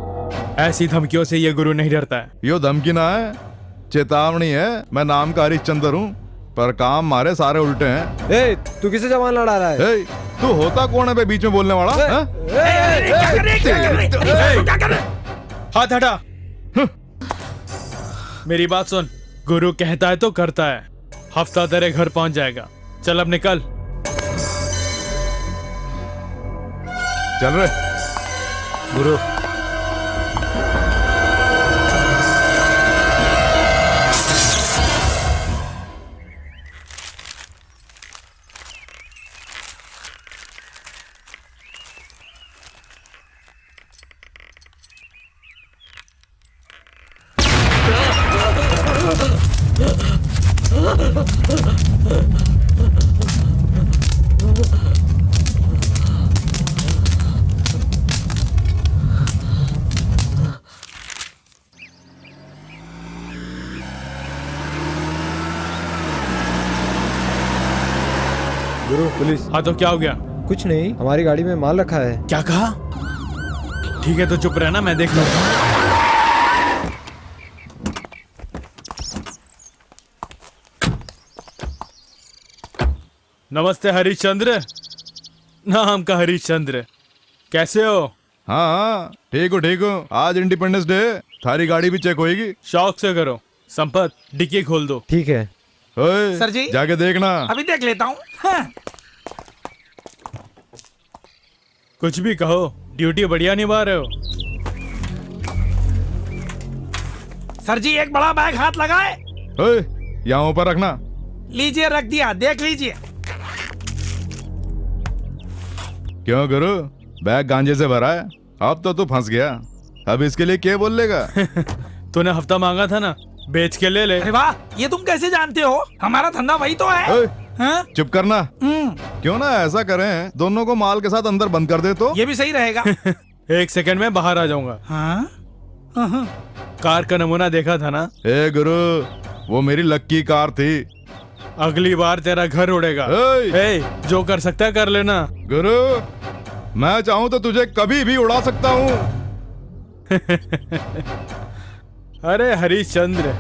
ऐसी धमकियों से ये गुरु नहीं डरता है। यो धमकी ना है, चेतावनी है। मैं नाम का हरिश्चंद्र हूँ, पर काम मारे सारे उल्टे हैं। ए, तू किसे जवान लड़ा रहा है? ए, तू होता कौन है बे बीच में बोलने वाला? हाथ हटा। मेरी बात सुन, गुरु कहता है तो करता है। हफ्ता तेरे घर पहुंच जाएगा। चल अब निकल। चल रहे गुरु। गुरु पुलिस। हाँ तो क्या हो गया? कुछ नहीं, हमारी गाड़ी में माल रखा है। क्या कहा? ठीक है तो चुप रहना, मैं देख लूंगा। नमस्ते हरिश्चंद्र। नाम का हरिश्चंद्र। कैसे हो? हाँ ठीक हो ठीक हो। आज इंडिपेंडेंस डे, थारी गाड़ी भी चेक होएगी। शौक से करो। संपत, डिक्की खोल दो। ठीक है। ओए, सर जी जाके देखना। अभी देख लेता हूँ। हाँ। कुछ भी कहो, ड्यूटी बढ़िया निभा रहे हो। सर जी एक बड़ा बैग हाथ लगाए। ओए, यहाँ ऊपर रखना। लीजिए, रख दिया, देख लीजिए। क्यों गुरु, बैग गांजे से भरा है? अब तो तू फंस गया। अब इसके लिए क्या बोल लेगा? तूने हफ्ता मांगा था ना, बेच के ले ले। अरे वाह, ये तुम कैसे जानते हो? हमारा धंधा वही तो है। हाँ? चुप करना। क्यों ना ऐसा करें, दोनों को माल के साथ अंदर बंद कर दे तो? ये भी सही रहेगा। 1 सेकंड में बाहर आ जाऊंगा। हाँ? कार का नमूना देखा था ना? ए गुरु, वो मेरी लक्की कार थी। अगली बार तेरा घर उड़ेगा। ए, जो कर सकता है कर लेना। गुरु, मैं चाहूं तो तुझे कभी भी उड़ा सकता हूँ। अरे हरिश्चंद्र,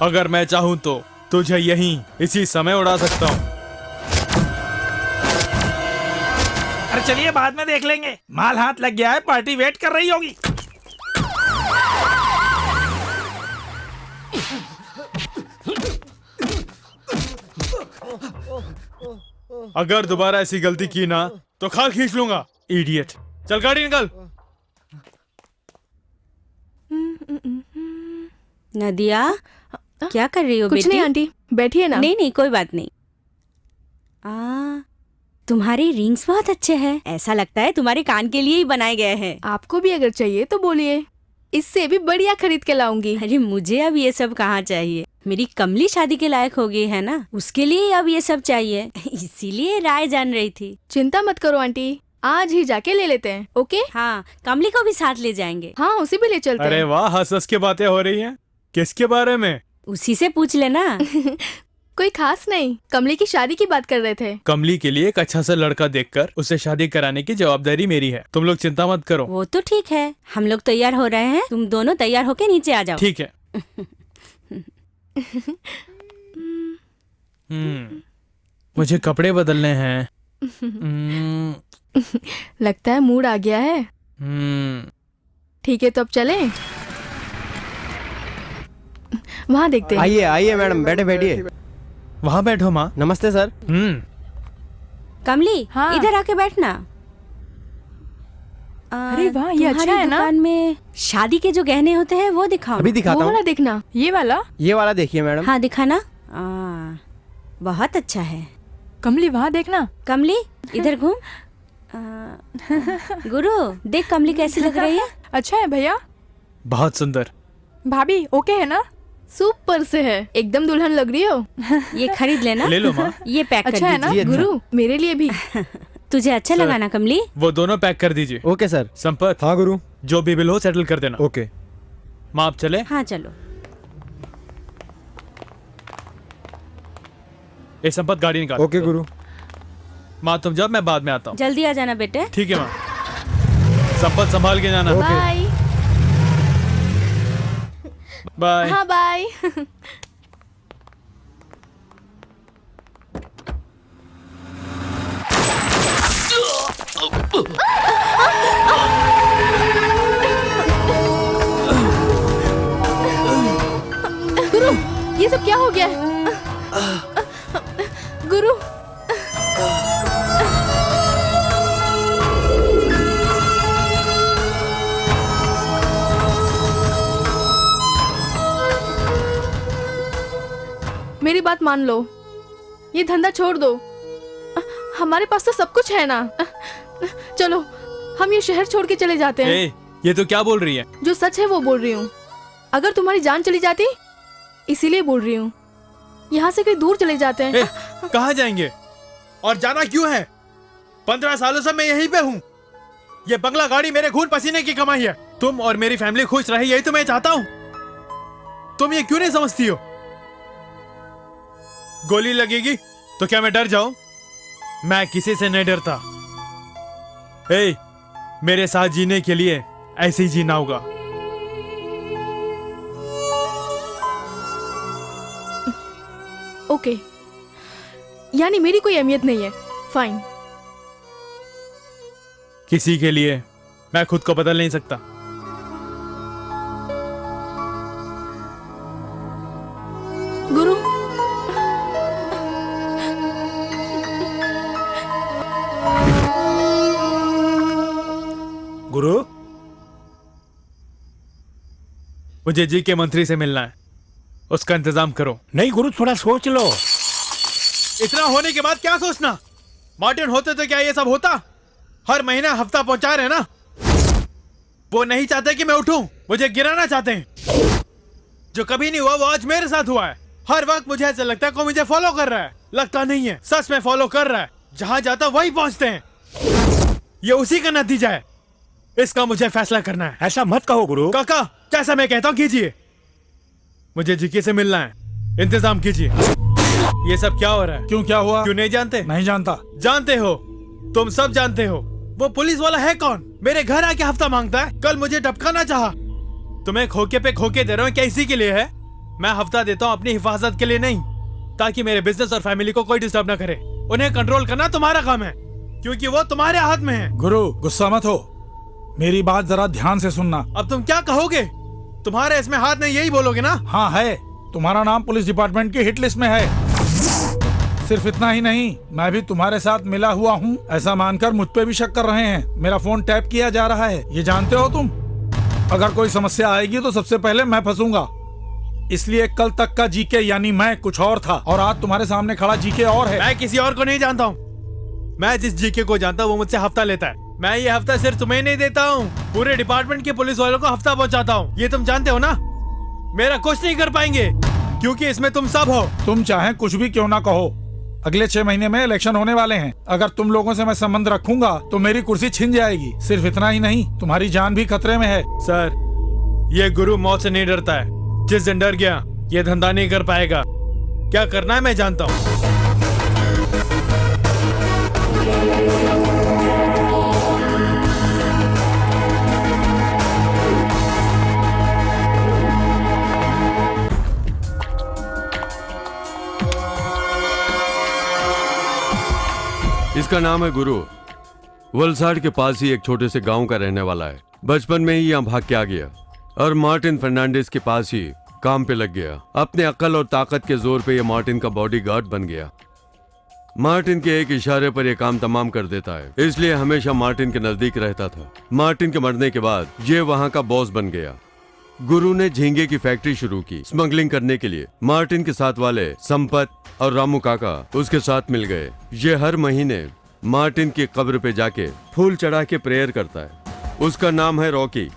अगर मैं चाहूं तो तुझे यहीं इसी समय उड़ा सकता हूं। अरे चलिए, बाद में देख लेंगे। माल हाथ लग गया है, पार्टी वेट कर रही होगी। अगर दोबारा ऐसी गलती की ना तो खाल खींच लूंगा। इडियट। चल गाड़ी निकल। नदिया, क्या कर रही हो कुछ बेटी? नहीं आंटी, बैठिए ना। नहीं नहीं, कोई बात नहीं। तुम्हारे रिंग्स बहुत अच्छे हैं। ऐसा लगता है तुम्हारे कान के लिए ही बनाए गए हैं। आपको भी अगर चाहिए तो बोलिए, इससे भी बढ़िया खरीद के लाऊंगी। अरे मुझे अब ये सब कहाँ चाहिए, मेरी कमली शादी के लायक हो गई है ना, उसके लिए अब ये सब चाहिए। इसीलिए राय जान रही थी। चिंता मत करो आंटी, आज ही जाके ले लेते हैं। ओके? हाँ, कमली को भी साथ ले जाएंगे। हाँ, उसे भी ले चलते हैं। अरे वाह, हंस हंस के बातें हो रही हैं। किसके बारे में? उसी से पूछ लेना। कोई खास नहीं, कमली की शादी की बात कर रहे थे। कमली के लिए एक अच्छा सा लड़का देखकर उसे शादी कराने की जवाबदारी मेरी है। तुम लोग चिंता मत करो। वो तो ठीक है, हम लोग तैयार हो रहे हैं, तुम दोनों तैयार होके नीचे आ जाओ। ठीक है। मुझे कपड़े बदलने हैं। लगता है मूड आ गया है। ठीक है, तो अब चलें। वहाँ देखते हैं। आइए आइए मैडम, बैठे बैठिए। वहाँ बैठो माँ। नमस्ते सर। कमली, हाँ। इधर आके बैठना। अरे वाह, ये अच्छा है ना? दुकान में शादी के जो गहने होते हैं वो दिखाओ। अभी दिखाता हूँ। वो वाला देखना। ये वाला? ये वाला देखिए मैडम। हाँ दिखाना। बहुत अच्छा है। कमली वहाँ देखना। कमली इधर घूम। गुरु देख कमली कैसी लग रही है। अच्छा है भैया। बहुत सुंदर। भाभी ओके है ना? सुपर से है, एकदम दुल्हन लग रही हो। ये खरीद लेना। ले लो माँ। ये पैक अच्छा कर है ना दीजिए। गुरु, मेरे लिए भी। तुझे अच्छा लगा ना कमली? वो दोनों पैक कर दीजिए। Okay sir. संपत। हाँ गुरु। जो भी बिल हो सेटल कर देना। ओके। माँ आप चले? हाँ चलो। ए संपत गाड़ी निकाल। ओके गुरु। माँ तुम जाओ, मैं बाद में आता हूँ। जल्दी आ जाना बेटे। ठीक है माँ। संपत संभाल के जाना। बाय। बाय। हाँ बाय। गुरु ये सब क्या हो गया? गुरु मेरी बात मान लो, ये धंधा छोड़ दो। हमारे पास तो सब कुछ है ना। चलो हम ये शहर छोड़ के चले जाते हैं। ये तो क्या बोल रही है? जो सच है वो बोल रही हूँ। अगर तुम्हारी जान चली जाती इसीलिए बोल रही हूँ। यहाँ से कहीं दूर चले जाते हैं। कहाँ जाएंगे? और जाना क्यों है? 15 सालों से मैं यहीं पे हूँ। ये बंगला गाड़ी मेरे खून पसीने की कमाई है। तुम और मेरी फैमिली खुश रहे, यही तो मैं चाहता हूँ। तुम ये क्यों नहीं समझती हो? गोली लगेगी तो क्या मैं डर जाऊं? मैं किसी से नहीं डरता। मेरे साथ जीने के लिए ऐसे ही जीना होगा। ओके, यानी मेरी कोई अहमियत नहीं है। फाइन। किसी के लिए मैं खुद को बदल नहीं सकता। गुरु गुरु मुझे जी के मंत्री से मिलना है, उसका इंतजाम करो। नहीं गुरु, थोड़ा सोच लो। इतना होने के बाद क्या सोचना? मार्टिन होते तो क्या ये सब होता? हर महीने हफ्ता पहुंचा रहे ना। वो नहीं चाहते कि मैं उठूं, मुझे गिराना चाहते हैं। जो कभी नहीं हुआ वो आज मेरे साथ हुआ है। हर वक्त मुझे ऐसा लगता है कोई मुझे फॉलो कर रहा है। लगता नहीं है, सच में फॉलो कर रहा है। जहां जाता वहीं पहुंचते हैं। ये उसी का नतीजा है। इसका मुझे फैसला करना है। ऐसा मत कहो गुरु। काका जैसा मैं कहता हूँ कीजिए। मुझे जीके से मिलना है, इंतजाम कीजिए। ये सब क्या हो रहा है? क्यों, क्या हुआ? क्यों नहीं जानते? नहीं जानता। जानते हो, तुम सब जानते हो। वो पुलिस वाला है कौन? मेरे घर आके हफ्ता मांगता है। कल मुझे टपकाना चाहा। तुम्हें खोके पे खोके दे रहा हूँ क्या इसी के लिए है? मैं हफ्ता देता हूँ अपनी हिफाजत के लिए नहीं, ताकि मेरे बिजनेस और फैमिली को कोई डिस्टर्ब ना करे। उन्हें कंट्रोल करना तुम्हारा काम है, क्योंकि वो तुम्हारे हाथ में है। गुरु गुस्सा मत हो, मेरी बात जरा ध्यान से सुनना। अब तुम क्या कहोगे? तुम्हारे इसमें हाथ नहीं, यही बोलोगे ना? हाँ है, तुम्हारा नाम पुलिस डिपार्टमेंट की हिट लिस्ट में है। सिर्फ इतना ही नहीं, मैं भी तुम्हारे साथ मिला हुआ हूँ, ऐसा मानकर मुझ पे भी शक कर रहे हैं। मेरा फोन टैप किया जा रहा है, ये जानते हो तुम। अगर कोई समस्या आएगी तो सबसे पहले मैं फंसूंगा। इसलिए कल तक का जीके यानी मैं कुछ और था, और आज तुम्हारे सामने खड़ा जीके और है। मैं किसी और को नहीं जानता हूँ। मैं जिस जीके को जानता हूँ वो मुझसे हफ्ता लेता है। मैं ये हफ्ता सिर्फ तुम्हें नहीं देता हूँ, पूरे डिपार्टमेंट के पुलिस वालों को हफ्ता पहुँचाता हूँ। ये तुम जानते हो ना? मेरा कुछ नहीं कर पाएंगे, क्योंकि इसमें तुम सब हो। तुम चाहे कुछ भी क्यों ना कहो, अगले 6 महीने में इलेक्शन होने वाले हैं। अगर तुम लोगों से मैं संबंध रखूंगा तो मेरी कुर्सी छिन जाएगी। सिर्फ इतना ही नहीं, तुम्हारी जान भी खतरे में है। सर, ये गुरु मौत से नहीं डरता है। जिस दिन डर गया ये धंधा नहीं कर पाएगा। क्या करना है मैं जानता हूँ। इसका नाम है गुरु। वलसाड के पास ही एक छोटे से गांव का रहने वाला है। बचपन में ही यहाँ भाग के आ गया और मार्टिन फर्नांडिस के पास ही काम पे लग गया। अपने अक्ल और ताकत के जोर पे ये मार्टिन का बॉडीगार्ड बन गया। मार्टिन के एक इशारे पर यह काम तमाम कर देता है, इसलिए हमेशा मार्टिन के नजदीक रहता था। मार्टिन के मरने के बाद ये वहाँ का बॉस बन गया। गुरु ने झींगे की फैक्ट्री शुरू की स्मगलिंग करने के लिए। मार्टिन के साथ वाले संपत और रामू काका उसके साथ मिल गए। ये हर महीने मार्टिन की कब्र पे जाके फूल चढ़ा के प्रेयर करता है। उसका नाम है रॉकी।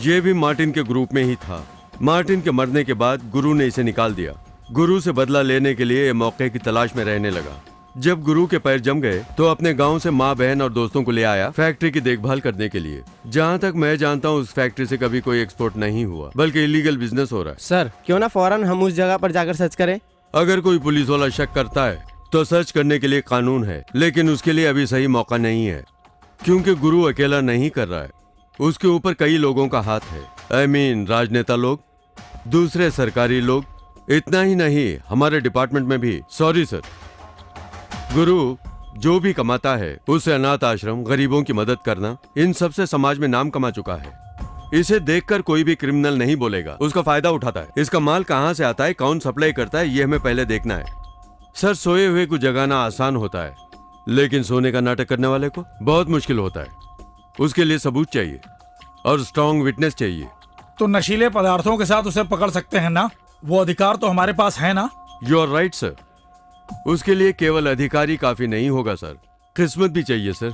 ये भी मार्टिन के ग्रुप में ही था। मार्टिन के मरने के बाद गुरु ने इसे निकाल दिया। गुरु से बदला लेने के लिए मौके की तलाश में रहने लगा। जब गुरु के पैर जम गए तो अपने गांव से माँ बहन और दोस्तों को ले आया फैक्ट्री की देखभाल करने के लिए। जहाँ तक मैं जानता हूँ उस फैक्ट्री से कभी कोई एक्सपोर्ट नहीं हुआ, बल्कि इलीगल बिजनेस हो रहा है। सर क्यों ना फौरन हम उस जगह पर जाकर सर्च करें। अगर कोई पुलिस वाला शक करता है तो सर्च करने के लिए कानून है, लेकिन उसके लिए अभी सही मौका नहीं है, क्योंकि गुरु अकेला नहीं कर रहा है। उसके ऊपर कई लोगों का हाथ है। राजनेता लोग, दूसरे सरकारी लोग। इतना ही नहीं, हमारे डिपार्टमेंट में भी। Sorry sir. गुरु जो भी कमाता है उसे अनाथ आश्रम, गरीबों की मदद करना, इन सब से समाज में नाम कमा चुका है। इसे देखकर कोई भी क्रिमिनल नहीं बोलेगा, उसका फायदा उठाता है। इसका माल कहाँ से आता है, कौन सप्लाई करता है, ये हमें पहले देखना है। सर, सोए हुए को जगाना आसान होता है, लेकिन सोने का नाटक करने वाले को बहुत मुश्किल होता है। उसके लिए सबूत चाहिए और स्ट्रॉन्ग विटनेस चाहिए। तो नशीले पदार्थों के साथ उसे पकड़ सकते हैं ना? वो अधिकार तो हमारे पास है ना? You are right sir. उसके लिए केवल अधिकारी काफी नहीं होगा सर, किस्मत भी चाहिए सर।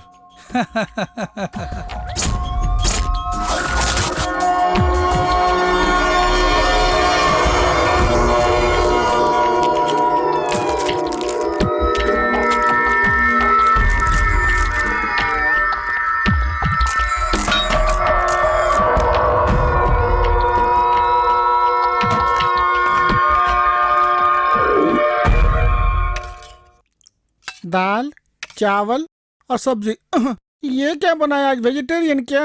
दाल, चावल और सब्जी। ये क्या बनाया आज? वेजिटेरियन क्या?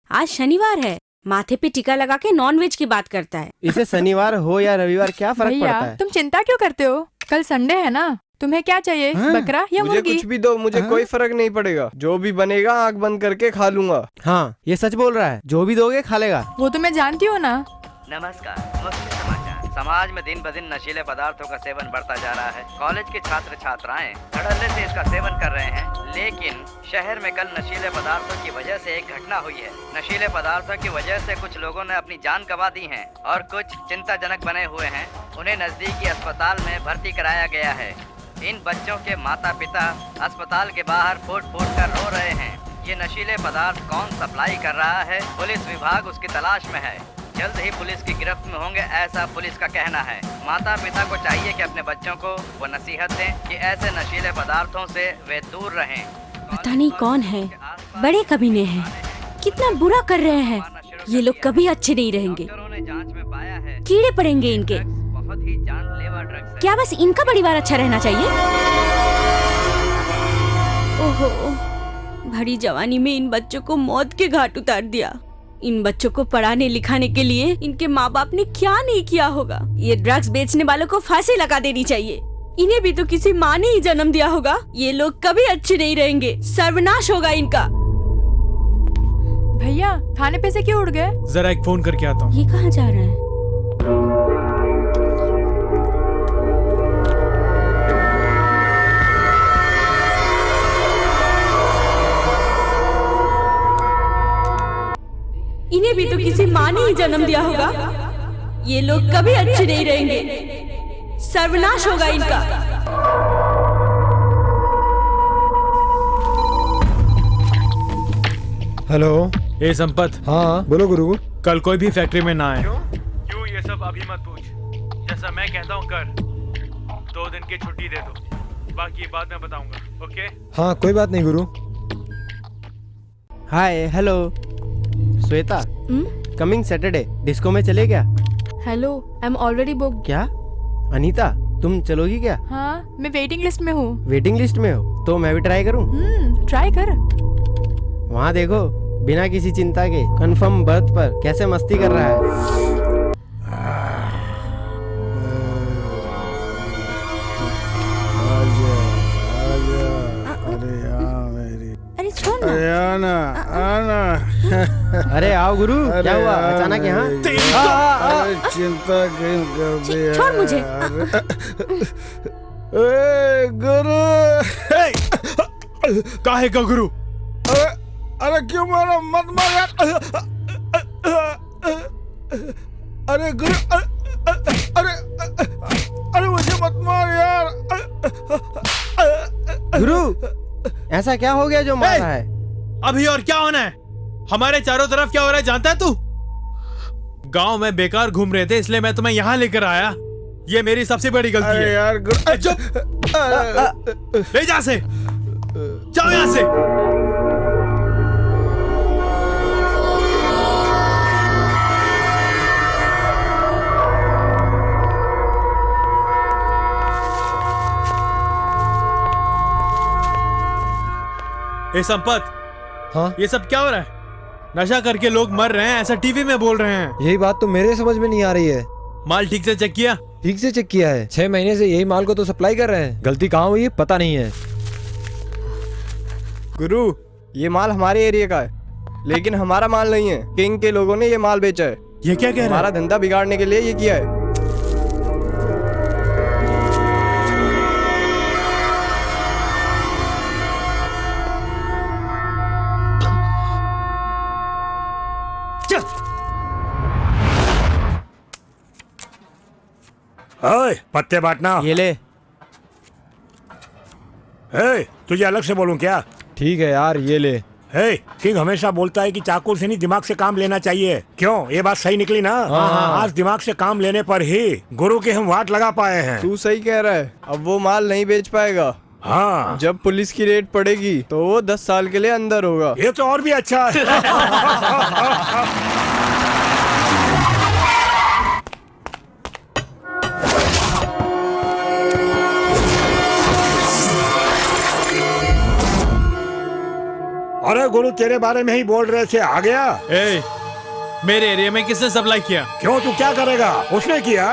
आज शनिवार है, माथे पे टीका लगा के नॉनवेज की बात करता है। इसे शनिवार हो या रविवार क्या फर्क पड़ता है? तुम चिंता क्यों करते हो? कल संडे है ना। तुम्हें क्या चाहिए, बकरा या मुझे मुर्गी? कुछ भी दो, मुझे कोई फर्क नहीं पड़ेगा। जो भी बनेगा आँख बंद करके खा लूंगा। हाँ, ये सच बोल रहा है। जो भी दोगे खा लेगा। वो तो मैं जानती हूँ ना। नमस्कार। मुख्य समाचार। समाज में दिन ब दिन नशीले पदार्थों का सेवन बढ़ता जा रहा है। कॉलेज के छात्र छात्राएं धड़ल्ले से इसका सेवन कर रहे हैं, लेकिन शहर में कल नशीले पदार्थों की वजह से एक घटना हुई है। नशीले पदार्थों की वजह से कुछ लोगों ने अपनी जान गंवा दी है और कुछ चिंताजनक बने हुए हैं। उन्हें नजदीकी अस्पताल में भर्ती कराया गया है। इन बच्चों के माता पिता अस्पताल के बाहर फूट फूट कर रो रहे हैं। ये नशीले पदार्थ कौन सप्लाई कर रहा है, पुलिस विभाग उसकी तलाश में है। जल्द ही पुलिस की गिरफ्त में होंगे, ऐसा पुलिस का कहना है। माता पिता को चाहिए कि अपने बच्चों को वो नसीहत दें कि ऐसे नशीले पदार्थों से वे दूर रहें। पता नहीं कौन है, बड़े कमीने हैं, कितना बुरा कर रहे हैं। ये लोग कभी अच्छे नहीं रहेंगे, कीड़े पड़ेंगे इनके। बहुत ही जानलेवा ड्रग्स। क्या बस इनका परिवार अच्छा रहना चाहिए? ओहो, भरी जवानी में इन बच्चों को मौत के घाट उतार दिया। इन बच्चों को पढ़ाने लिखाने के लिए इनके माँ बाप ने क्या नहीं किया होगा। ये ड्रग्स बेचने वालों को फांसी लगा देनी चाहिए। इन्हें भी तो किसी माँ ने ही जन्म दिया होगा। ये लोग कभी अच्छे नहीं रहेंगे, सर्वनाश होगा इनका। भैया, खाने पे से क्यों उड़ गए? जरा एक फोन करके आता हूँ। ये कहाँ जा रहा है? इन्हें भी तो किसी माँ ने ही जन्म दिया होगा। ये लोग कभी अच्छे नहीं रहेंगे, सर्वनाश होगा इनका। हेलो। ए संपत। हाँ बोलो गुरु। कल कोई भी फैक्ट्री में ना आए। क्यों? ये सब अभी मत पूछ, जैसा मैं कहता हूँ कर। 2 दिन की छुट्टी दे दो, बाकी बाद में बताऊंगा। ओके? हाँ कोई बात नहीं गुरु। Hi, hello Shweta. Coming Saturday disco में चले क्या? Hello, I am already book. क्या अनीता, तुम चलोगी क्या? हाँ, मैं वेटिंग लिस्ट में हूँ। वेटिंग लिस्ट में हो तो मैं भी ट्राई करूँ? ट्राई कर। वहाँ देखो, बिना किसी चिंता के कंफर्म बर्थ पर कैसे मस्ती कर रहा है। अरे छोड़ ना। अरे आना आना। अरे आओ गुरु, क्या हुआ अचानक यहाँ? अरे चिंता क्यों कर दिया? छोड़ मुझे। गुरु। काहे का गुरु? अरे क्यों मारा? मत मार। अरे गुरु, अरे अरे मुझे मत मार यार। गुरु, ऐसा क्या हो गया जो मारा है? अभी और क्या होना है? हमारे चारों तरफ क्या हो रहा है जानता है तू? गांव में बेकार घूम रहे थे इसलिए मैं तुम्हें यहाँ लेकर आया। ये मेरी सबसे बड़ी गलती है यार। चुप, ले जा से, जाओ यहाँ से। ए संपत, हाँ? ये सब क्या हो रहा है? नशा करके लोग मर रहे हैं ऐसा टीवी में बोल रहे हैं। यही बात तो मेरे समझ में नहीं आ रही है। माल ठीक से चेक किया? ठीक से चेक किया है। 6 महीने से यही माल को तो सप्लाई कर रहे हैं। गलती कहाँ हुई है पता नहीं है। गुरु, ये माल हमारे एरिया का है, लेकिन हमारा माल नहीं है। किंग के लोगों ने ये माल बेचा है। ये क्या कह रहा है? हमारा धंधा बिगाड़ने के लिए ये किया है। ओए, पत्ते बांटना। ये ले। तुझे अलग से बोलूं क्या? ठीक है यार, ये ले। किंग हमेशा बोलता है कि चाकू से नहीं दिमाग से काम लेना चाहिए। क्यों, ये बात सही निकली ना? हाँ। आज दिमाग से काम लेने पर ही गुरु के हम वाट लगा पाए हैं। तू सही कह रहा है। अब वो माल नहीं बेच पाएगा। हाँ, जब पुलिस की रेड पड़ेगी तो वो 10 साल के लिए अंदर होगा। ये तो और भी अच्छा है। अरे गुरु, तेरे बारे में ही बोल रहे थे, आ गया। मेरे एरिया में किसने सप्लाई किया? क्यों, तू क्या करेगा? उसने किया।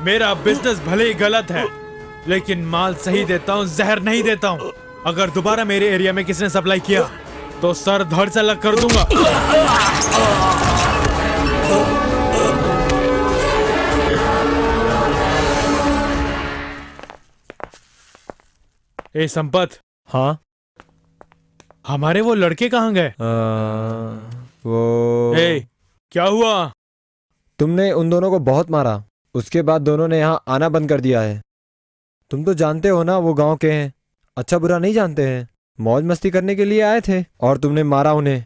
मेरा बिजनेस भले ही गलत है, लेकिन माल सही देता हूँ, जहर नहीं देता हूँ। अगर दोबारा मेरे एरिया में किसी ने सप्लाई किया तो सर धड़ से अलग कर दूंगा। ए संपत। हाँ? हमारे वो लड़के कहाँ गए? वो क्या हुआ? तुमने उन दोनों को बहुत मारा, उसके बाद दोनों ने यहाँ आना बंद कर दिया है। तुम तो जानते हो ना, वो गांव के हैं, अच्छा बुरा नहीं जानते हैं। मौज मस्ती करने के लिए आए थे और तुमने मारा उन्हें।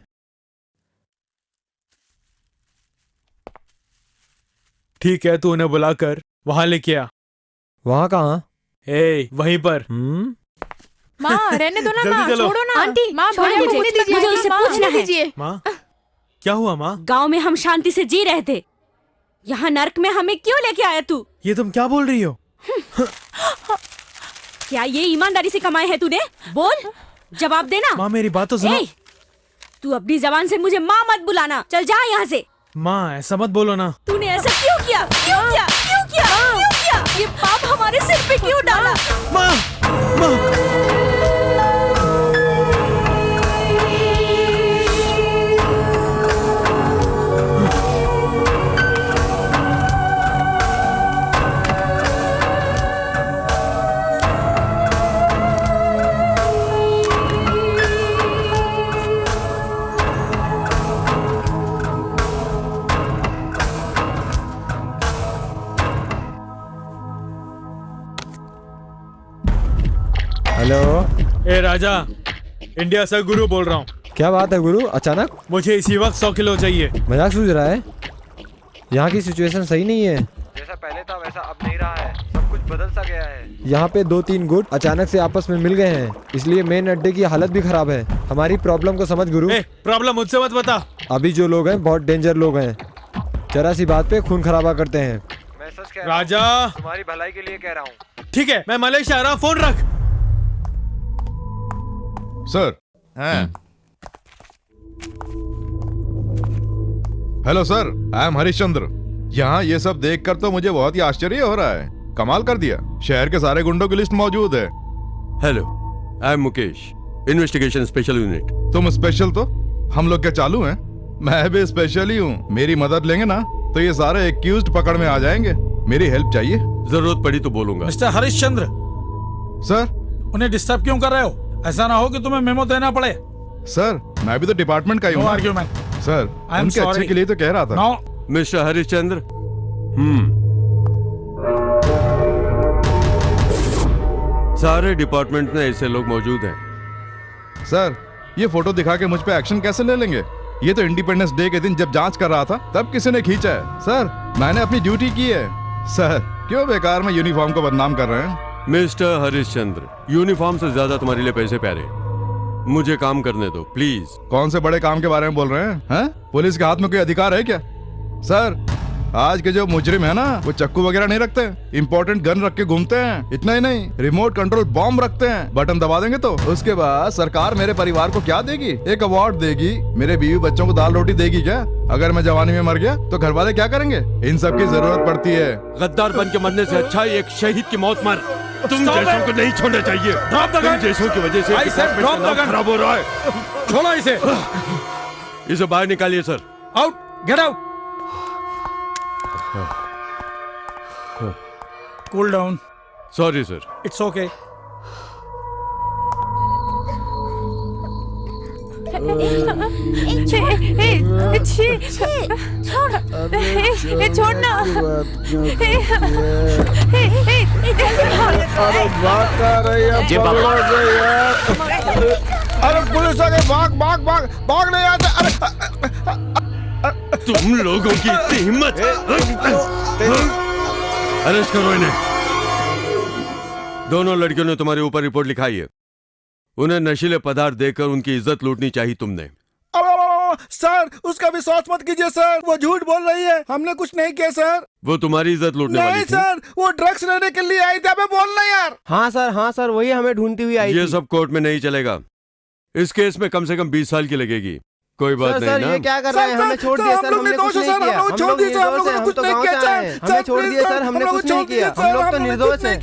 ठीक है, तू उन्हें बुलाकर वहां लेके आ। वहाँ कहाँ? वहीं पर। माँ रहने दो ना, जल्दी माँ चलो। छोड़ो ना। आंटी, माँ छोड़ो भाई को मुझे, घूमने दीजिए, मुझे उससे माँ, पूछना घूमने है। दीजिए। माँ क्या हुआ माँ? गांव में हम शांति से जी रहे थे, यहाँ नर्क में हमें क्यों लेके आया तू? ये तुम क्या बोल रही हो? क्या ये ईमानदारी से कमाए हैं तूने? बोल, जवाब देना। माँ मेरी बात तो सुनो। ए, तू अपनी जबान से मुझे माँ मत बुलाना, चल जा यहाँ से। माँ ऐसा मत बोलो ना। तूने ऐसा क्यों किया? क्यों किया? क्यों किया? क्यों किया? ये पाप हमारे सिर पे क्यों डाला? माँ, माँ। हेलो। ए राजा, इंडिया से गुरु बोल रहा हूँ। क्या बात है गुरु, अचानक? मुझे इसी वक्त 100 किलो चाहिए। मजाक सूझ रहा है? यहाँ की सिचुएशन सही नहीं है। जैसा पहले था वैसा अब नहीं रहा है, सब कुछ बदल सा गया है। यहाँ पे 2-3 गुट अचानक से आपस में मिल गए हैं, इसलिए मेन अड्डे की हालत भी खराब है। हमारी प्रॉब्लम को समझ गुरु। प्रॉब्लम मुझसे मत बता। अभी जो लोग हैं बहुत डेंजर लोग हैं, जरा सी बात पे खून खराबा करते हैं। मैं सच कह रहा हूं, राजा, तुम्हारी भलाई के लिए कह रहा हूँ। ठीक है, मैं मलेशिया आ रहा हूँ, फोन रख। Sir. Hello sir, I am Harishchandra. यहाँ ये सब देखकर तो मुझे बहुत ही आश्चर्य हो रहा है। कमाल कर दिया, शहर के सारे गुंडों की लिस्ट मौजूद है। Hello, I M Mukesh, investigation special unit. तुम स्पेशल तो हम लोग क्या चालू हैं? मैं भी स्पेशल ही हूँ। मेरी मदद लेंगे ना तो ये सारे एक्यूज्ड पकड़ में आ जाएंगे। मेरी हेल्प चाहिए। जरूरत पड़ी तो बोलूंगा। मिस्टर हरिश्चंद्र। सर। उन्हें डिस्टर्ब क्यों कर रहे हो? ऐसा ना हो कि तुम्हें मेमो देना पड़े। सर, मैं भी तो डिपार्टमेंट का ही हूँ। No argument. Sir, I am उनके अच्छे sorry. के लिए तो कह रहा था। No. मिस्टर हरिश्चंद्र, सारे डिपार्टमेंट में ऐसे लोग मौजूद हैं। सर, ये फोटो दिखा के मुझ पे एक्शन कैसे ले लेंगे? ये तो इंडिपेंडेंस डे के दिन जब जांच कर रहा था तब किसी ने खींचा है। सर, मैंने अपनी ड्यूटी की है। सर, क्यों बेकार में यूनिफॉर्म को बदनाम कर रहे हैं? मिस्टर हरिश्चंद्र, यूनिफॉर्म से ज्यादा तुम्हारे लिए पैसे प्यारे। मुझे काम करने दो प्लीज। कौन से बड़े काम के बारे में बोल रहे हैं? पुलिस के हाथ में कोई अधिकार है क्या? सर, आज के जो मुजरिम है ना, वो चक्कू वगैरह नहीं रखते, इंपॉर्टेंट गन रख के घूमते हैं। इतना ही नहीं, रिमोट कंट्रोल बॉम्ब रखते हैं। बटन दबा देंगे तो उसके बाद सरकार मेरे परिवार को क्या देगी? एक अवार्ड देगी। मेरे बीवी बच्चों को दाल रोटी देगी क्या? अगर मैं जवानी में मर गया तो घर वाले क्या करेंगे? इन सब की जरूरत पड़ती है। गद्दार बन के मरने से अच्छा ही एक शहीद की मौत मर। तुम जैसों को नहीं छोड़ना चाहिए। तुम जैसों की वजह से डिपार्टमेंट का नाम खराब हो रहा है। छोड़ो इसे। इसे बाहर निकालिए sir. Out, get out. Cool down. Sorry sir. It's okay. छोड़ना। अरे पुलिस आ गई, भाग भाग भाग भाग नहीं आते। तुम लोगों की इतनी हिम्मत। अरेस्ट करो इन्हें। दोनों लड़कियों ने तुम्हारे ऊपर रिपोर्ट लिखाई है। उन्हें नशीले पदार्थ देकर उनकी इज्जत लूटनी चाहिए तुमने। सर, उसका विश्वास मत कीजिए सर, वो झूठ बोल रही है। हमने कुछ नहीं किया सर। वो तुम्हारी इज्जत लूटने वाली नहीं थी। सर, वो ड्रग्स लेने के लिए आई थी। हमें बोलना यार। हाँ सर, वही हमें ढूंढती हुई आई ये थी। सब कोर्ट में नहीं चलेगा। इस केस में कम से कम 20 साल की लगेगी। कोई बात नहीं सर, ना। ये क्या कर रहे हैं? हमें छोड़ दिए सर, हमने कुछ नहीं किया। हम लोग निर्दोष हैं, हम तो गाँव से आए हैं। हमें छोड़ दिए सर, हमने कुछ नहीं किया। हम लोग तो निर्दोष हैं।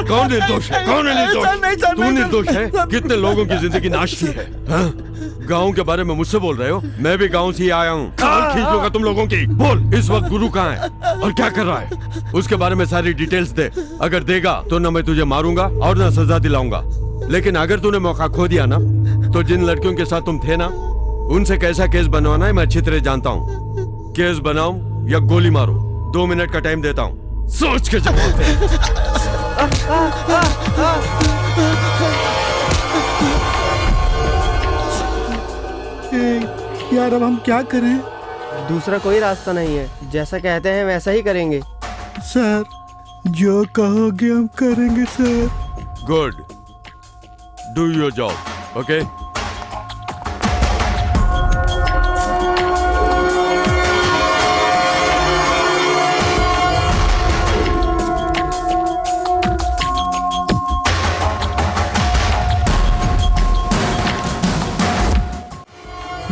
कौन निर्दोष है? कौन है निर्दोष? तू निर्दोष है? कितने लोगों की जिंदगी नाश की है? गांव के बारे में मुझसे बोल रहे हो? मैं भी गांव से ही आया हूँ। खाल खींच लूंगा तुम लोगों की। बोल, इस वक्त गुरु कहाँ है और क्या कर रहा है? उसके बारे में सारी डिटेल्स दे। अगर देगा तो न मैं तुझे मारूंगा और न सजा दिलाऊंगा। लेकिन अगर तूने मौका खो दिया ना, तो जिन लड़कियों के साथ तुम थे ना, उनसे कैसा केस बनवाना है मैं अच्छी तरह जानता हूँ। केस बनाऊं या गोली मारूं, 2 मिनट का टाइम देता हूँ। सोच के जवाब दे। यार अब हम क्या करें? दूसरा कोई रास्ता नहीं है, जैसा कहते हैं वैसा ही करेंगे। सर जो कहोगे हम करेंगे sir. Good, do your job, okay?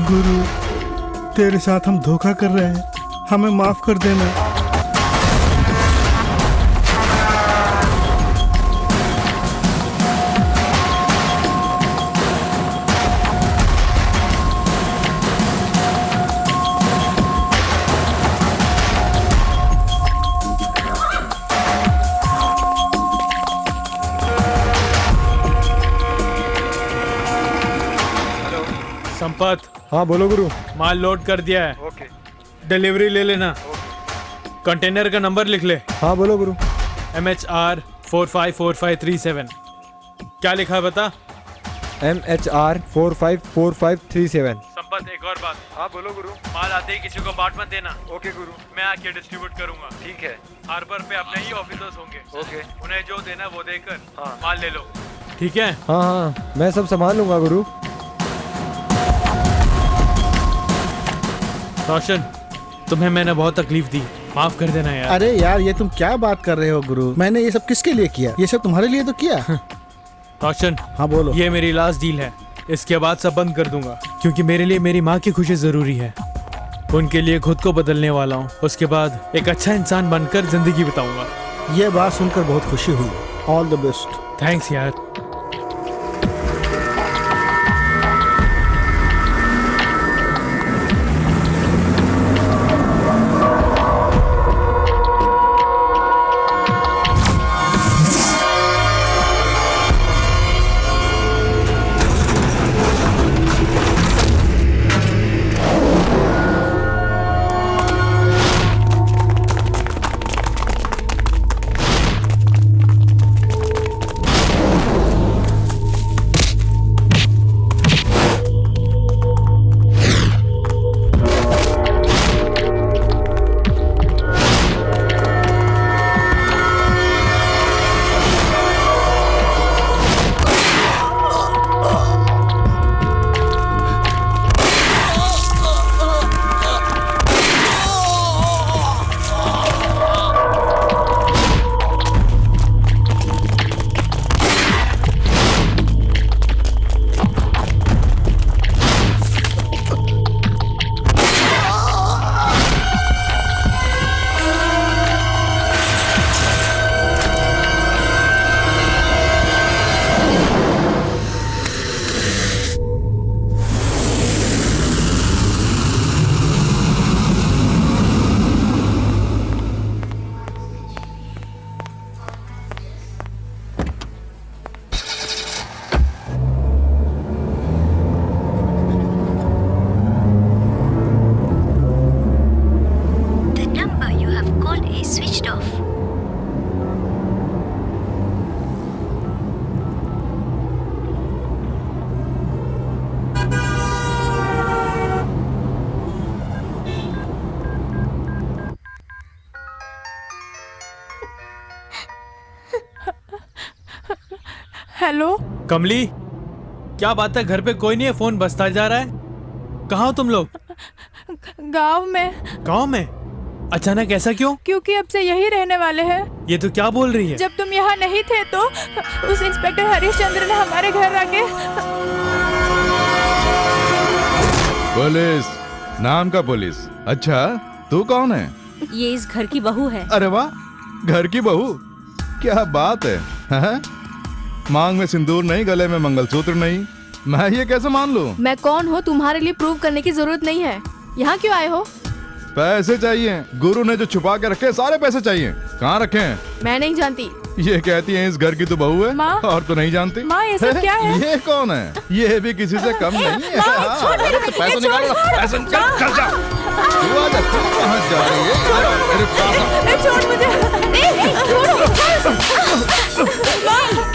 गुरु तेरे साथ हम धोखा कर रहे हैं, हमें माफ कर देना। संपत, हाँ बोलो गुरु। माल लोड कर दिया है। ओके। डिलीवरी ले लेना। कंटेनर का नंबर लिख ले। हाँ बोलो गुरु। MHR 454537। क्या लिखा है बता? MHR 454537। संपत, एक और बात। हाँ बोलो गुरु। माल आते ही किसी को बांट मत देना। ओके गुरु। मैं आके डिस्ट्रीब्यूट करूंगा। ठीक है। हार्बर पे अपने ही ऑफिसर्स होंगे। ओके। उन्हें जो देना वो देकर हाँ। माल ले लो। ठीक है? हाँ हाँ, मैं सब संभाल लूंगा गुरु। रोशन, तुम्हें मैंने बहुत तकलीफ दी, माफ कर देना यार। अरे यार ये तुम क्या बात कर रहे हो गुरु, मैंने ये सब किसके लिए किया? ये सब तुम्हारे लिए तो किया। रोशन, हाँ बोलो। ये मेरी लास्ट डील है, इसके बाद सब बंद कर दूंगा, क्योंकि मेरे लिए मेरी माँ की खुशी जरूरी है। उनके लिए खुद को बदलने वाला हूँ, उसके बाद एक अच्छा इंसान बनकर जिंदगी बिताऊंगा। ये बात सुनकर बहुत खुशी हुई। All the best. थैंक्स यार। हेलो कमली, क्या बात है? घर पे कोई नहीं है, फोन बजता जा रहा है। कहाँ हो तुम लोग? गांव में। गांव में? अचानक ऐसा क्यों? क्योंकि अब से यही रहने वाले हैं। ये तो क्या बोल रही है? जब तुम यहाँ नहीं थे तो उस इंस्पेक्टर हरिश्चंद्र ने हमारे घर आके। पुलिस? नाम का पुलिस? अच्छा, तू कौन है? ये इस घर की बहू है। अरे वाह, घर की बहू, क्या बात है, है? मांग में सिंदूर नहीं, गले में मंगलसूत्र नहीं, मैं ये कैसे मान लूं? मैं कौन हूँ तुम्हारे लिए प्रूव करने की जरूरत नहीं है। यहाँ क्यों आए हो? पैसे चाहिए। गुरु ने जो छुपा के रखे सारे पैसे चाहिए। कहाँ रखे हैं? मैं नहीं जानती। ये कहती है इस घर की तो बहू है। माँ? और तो नहीं जानती। माँ, ये सब क्या है? ये कौन है? ये भी किसी से कम नहीं है। पैसे निकालो, पैसे निकाल, चल जा। तू आजा, तू कहाँ जा रही है? मेरे पास छोड़ मुझे।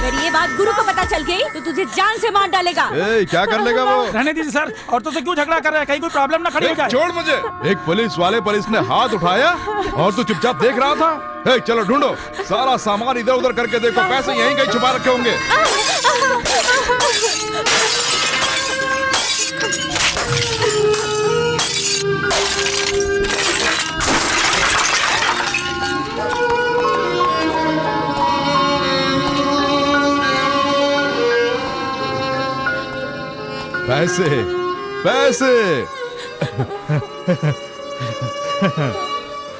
अगर ये बात गुरु को पता चल गई तो तुझे जान से मार डालेगा। ए, क्या कर लेगा वो? रहने दीजिए सर, औरतों से क्यों झगड़ा कर रहे हैं? कहीं कोई प्रॉब्लम ना खड़ी हो जाए। छोड़ मुझे। एक पुलिस वाले पर इसने हाथ उठाया और तू चुपचाप देख रहा था। चलो ढूंढो, सारा सामान इधर उधर करके देखो, पैसे यहीं कहीं छुपा रखे होंगे। पैसे पैसे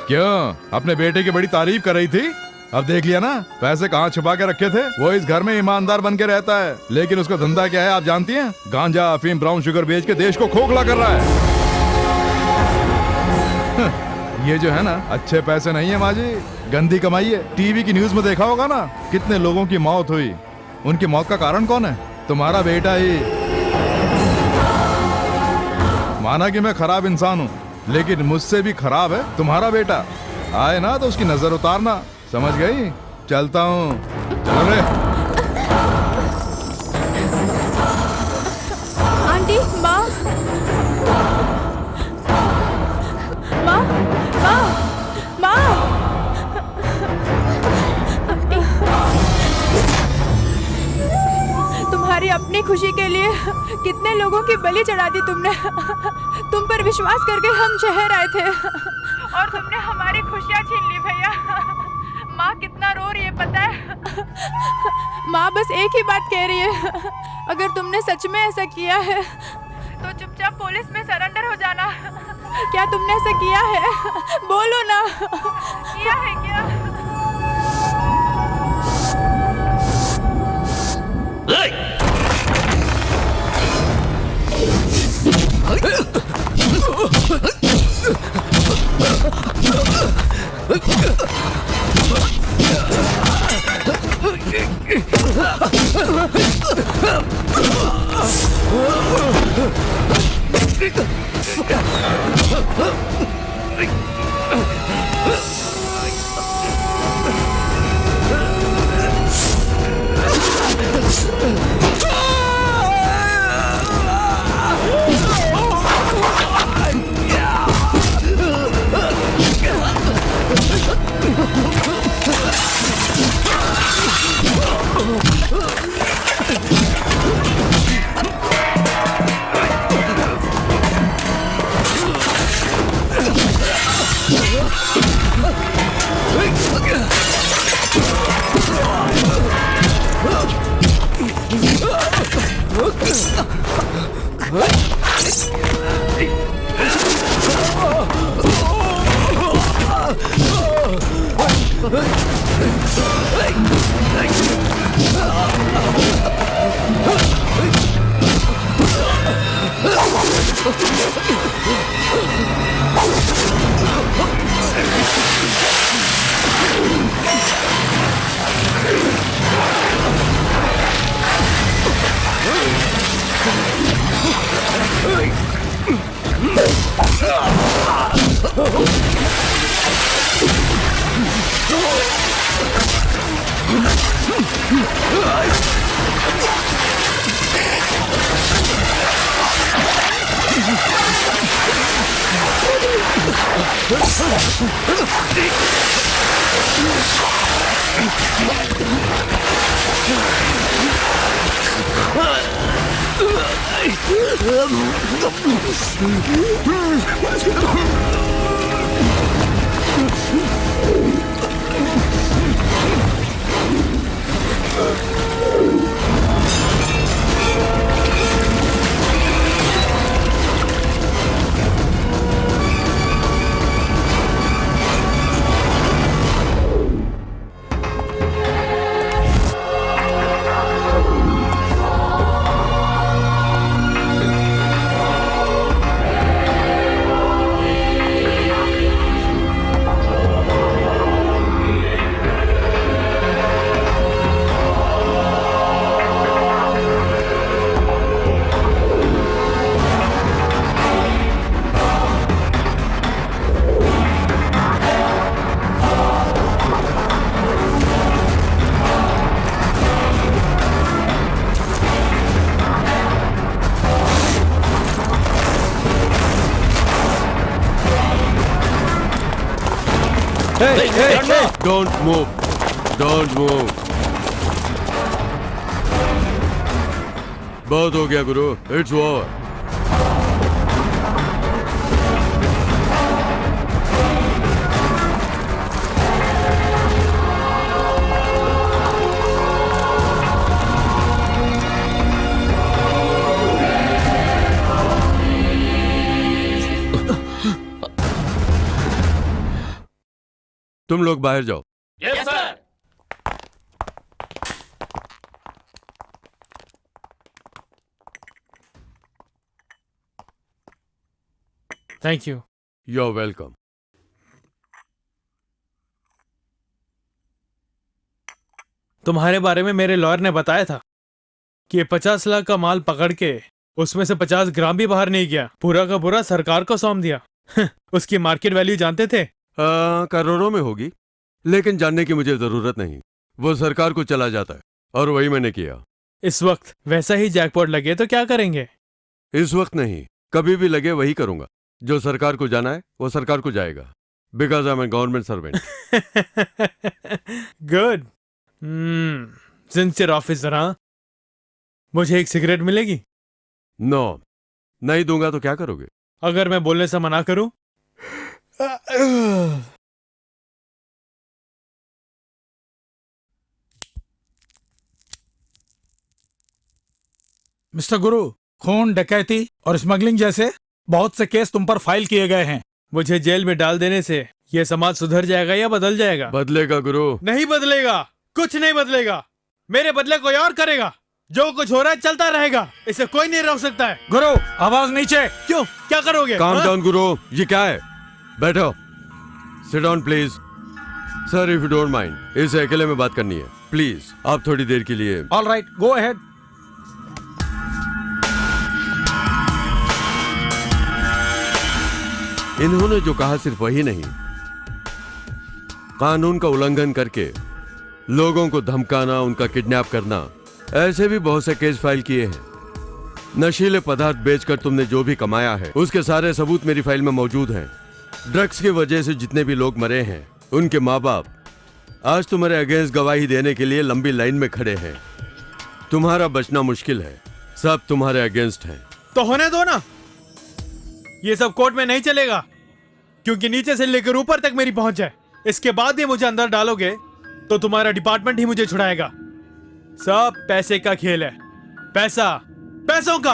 क्यों? अपने बेटे की बड़ी तारीफ कर रही थी, अब देख लिया ना पैसे कहाँ छुपा के रखे थे। वो इस घर में ईमानदार बन के रहता है, लेकिन उसका धंधा क्या है आप जानती हैं? गांजा, अफीम, ब्राउन शुगर बेच के देश को खोखला कर रहा है। ये जो है ना, अच्छे पैसे नहीं है माँ जी, गंदी कमाई है। टीवी की न्यूज में देखा होगा ना, कितने लोगों की मौत हुई। उनकी मौत का कारण कौन है? तुम्हारा बेटा ही। माना कि मैं खराब इंसान हूँ, लेकिन मुझसे भी खराब है तुम्हारा बेटा। आए ना तो उसकी नजर उतारना, समझ गई? चलता हूँ, चल रे। आंटी, माँ, माँ, माँ, माँ। तुम्हारी अपनी खुशी के लिए कितने लोगों की बलि चढ़ा दी तुमने। तुम पर विश्वास करके हम शहर आए थे और तुमने हमारी खुशियाँ छीन ली भैया। माँ कितना रो रही है पता है? माँ बस एक ही बात कह रही है, अगर तुमने सच में ऐसा किया है तो चुपचाप पुलिस में सरेंडर हो जाना। क्या तुमने ऐसा किया है? बोलो ना, किया है क्या? Don't move, don't move. बहुत हो गया गुरु, इट्स ओवर। तुम लोग बाहर जाओ। Yes sir. Thank you. You are welcome. तुम्हारे बारे में मेरे लॉयर ने बताया था कि ये 50 लाख का माल पकड़ के उसमें से 50 ग्राम भी बाहर नहीं गया, पूरा का पूरा सरकार को सौंप दिया। उसकी मार्केट वैल्यू जानते थे? करोड़ों में होगी, लेकिन जानने की मुझे जरूरत नहीं। वो सरकार को चला जाता है और वही मैंने किया। इस वक्त वैसा ही जैकपॉट लगे तो क्या करेंगे? इस वक्त नहीं, कभी भी लगे वही करूंगा। जो सरकार को जाना है वो सरकार को जाएगा, because I am a government servant. Good, sincere officer. हाँ, मुझे एक सिगरेट मिलेगी? नो, नहीं दूंगा तो क्या करोगे? अगर मैं बोलने से मना करूं? मिस्टर गुरु, खून, डकैती और स्मगलिंग जैसे बहुत से केस तुम पर फाइल किए गए हैं। मुझे जेल में डाल देने से ये समाज सुधर जाएगा या बदल जाएगा? बदलेगा गुरु। नहीं बदलेगा, कुछ नहीं बदलेगा। मेरे बदले कोई और करेगा। जो कुछ हो रहा है चलता रहेगा, इसे कोई नहीं रोक सकता है। गुरु, आवाज नीचे। क्यों, क्या करोगे? काम डाउन गुरु, ये क्या है? बैठो, sit down please. Sir, if you don't mind, इसे अकेले में बात करनी है, प्लीज। आप थोड़ी देर के लिए। All right, go ahead. इन्होंने जो कहा सिर्फ वही नहीं, कानून का उल्लंघन करके लोगों को धमकाना, उनका किडनैप करना, ऐसे भी बहुत से केस फाइल किए हैं। नशीले पदार्थ बेचकर तुमने जो भी कमाया है उसके सारे सबूत मेरी फाइल में मौजूद हैं। ड्रग्स की वजह से जितने भी लोग मरे हैं, उनके माँ बाप आज तुम्हारे अगेंस्ट गवाही देने के लिए लंबी लाइन में खड़े हैं। तुम्हारा बचना मुश्किल है, सब तुम्हारे अगेंस्ट हैं। तो होने दो ना, ये सब कोर्ट में नहीं चलेगा, क्योंकि नीचे से लेकर ऊपर तक मेरी पहुंच है। इसके बाद भी मुझे अंदर डालोगे तो तुम्हारा डिपार्टमेंट ही मुझे छुड़ाएगा। सब पैसे का खेल है, पैसा, पैसों का।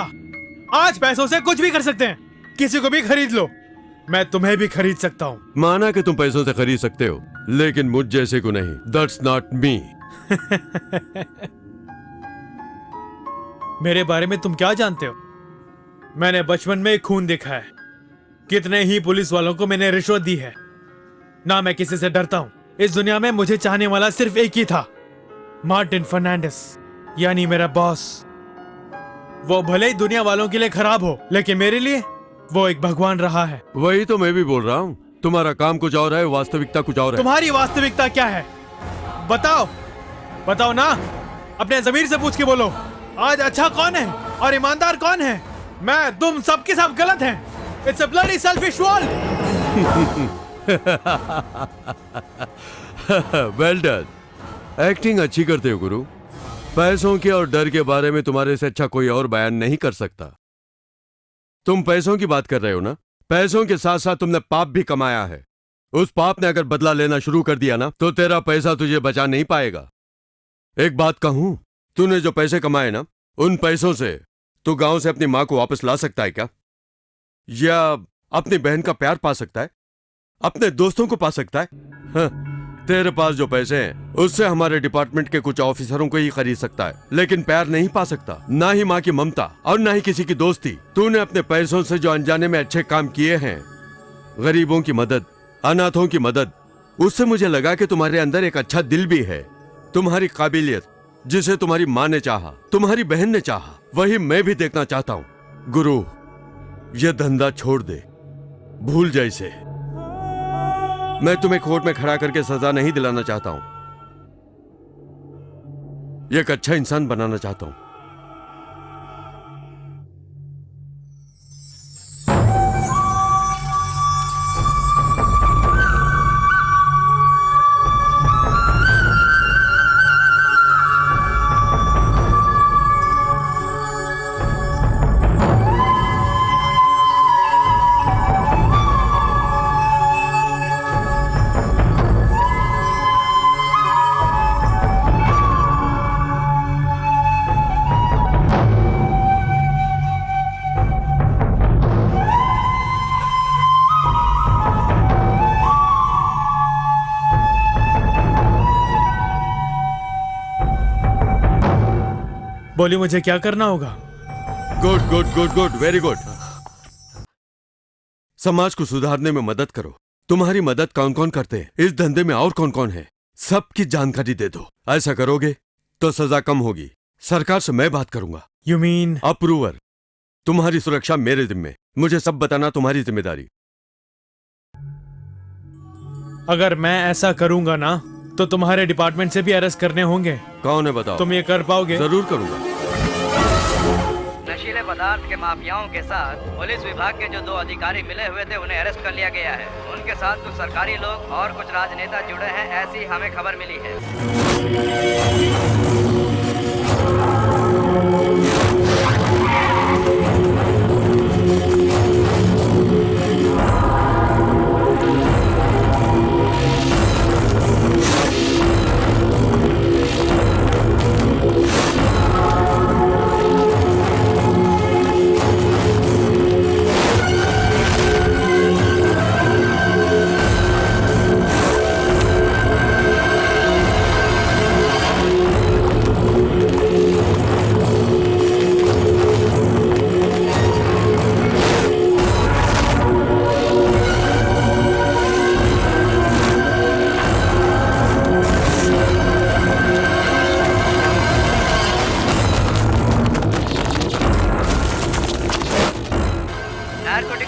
आज पैसों से कुछ भी कर सकते हैं, किसी को भी खरीद लो। मैं तुम्हें भी खरीद सकता हूँ। माना कि तुम पैसों से खरीद सकते हो, लेकिन मुझ जैसे को नहीं। That's not me. मेरे बारे में तुम क्या जानते हो? मैंने बचपन में खून देखा है, कितने ही पुलिस वालों को मैंने रिश्वत दी है। ना मैं किसी से डरता हूं। इस दुनिया में मुझे चाहने वाला सिर्फ एक ही था, मार्टिन फर्नांडिस, यानी मेरा बॉस। वो भले ही दुनिया वालों के लिए खराब हो, लेकिन मेरे लिए वो एक भगवान रहा है। वही तो मैं भी बोल रहा हूँ। तुम्हारा काम कुछ और है, वास्तविकता कुछ और है। तुम्हारी वास्तविकता क्या है? बताओ, बताओ ना। अपने ज़मीर से पूछ के बोलो, आज अच्छा कौन है और ईमानदार कौन है? मैं, तुम, सबके सब गलत हैं। It's a bloody selfish world. Well done. Acting अच्छी करते हो गुरु। पैसों के और डर के बारे में तुम्हारे से अच्छा कोई और बयान नहीं कर सकता। तुम पैसों की बात कर रहे हो ना? पैसों के साथ साथ तुमने पाप भी कमाया है। उस पाप ने अगर बदला लेना शुरू कर दिया ना, तो तेरा पैसा तुझे बचा नहीं पाएगा। एक बात कहूं, तूने जो पैसे कमाए ना, उन पैसों से तू गांव से अपनी मां को वापस ला सकता है क्या? या अपनी बहन का प्यार पा सकता है? अपने दोस्तों को पा सकता है? हाँ, तेरे पास जो पैसे हैं उससे हमारे डिपार्टमेंट के कुछ ऑफिसरों को ही खरीद सकता है, लेकिन प्यार नहीं पा सकता, ना ही माँ की ममता और ना ही किसी की दोस्ती। तूने अपने पैसों से जो अनजाने में अच्छे काम किए हैं, गरीबों की मदद, अनाथों की मदद, उससे मुझे लगा कि तुम्हारे अंदर एक अच्छा दिल भी है। तुम्हारी काबिलियत, जिसे तुम्हारी माँ ने चाहा, तुम्हारी बहन ने चाहा, वही मैं भी देखना चाहता हूँ। गुरु, यह धंधा छोड़ दे, भूल जा इसे। मैं तुम्हें कोर्ट में खड़ा करके सजा नहीं दिलाना चाहता हूं, एक अच्छा इंसान बनाना चाहता हूं। बोली मुझे क्या करना होगा? Good good good good, very good. समाज को सुधारने में मदद करो। तुम्हारी मदद कौन कौन करते हैं, इस धंधे में और कौन कौन है, सबकी जानकारी दे दो। ऐसा करोगे तो सजा कम होगी। सरकार से मैं बात करूंगा। You mean? अप्रूवर। तुम्हारी सुरक्षा मेरे जिम्मे, मुझे सब बताना तुम्हारी जिम्मेदारी। अगर मैं ऐसा करूंगा ना तो तुम्हारे डिपार्टमेंट से भी अरेस्ट करने होंगे। कौन है बताओ? तुम ये कर पाओगे? जरूर करूंगा। नशीले पदार्थ के माफियाओं के साथ पुलिस विभाग के जो 2 अधिकारी मिले हुए थे उन्हें अरेस्ट कर लिया गया है। उनके साथ कुछ सरकारी लोग और कुछ राजनेता जुड़े हैं, ऐसी हमें खबर मिली है।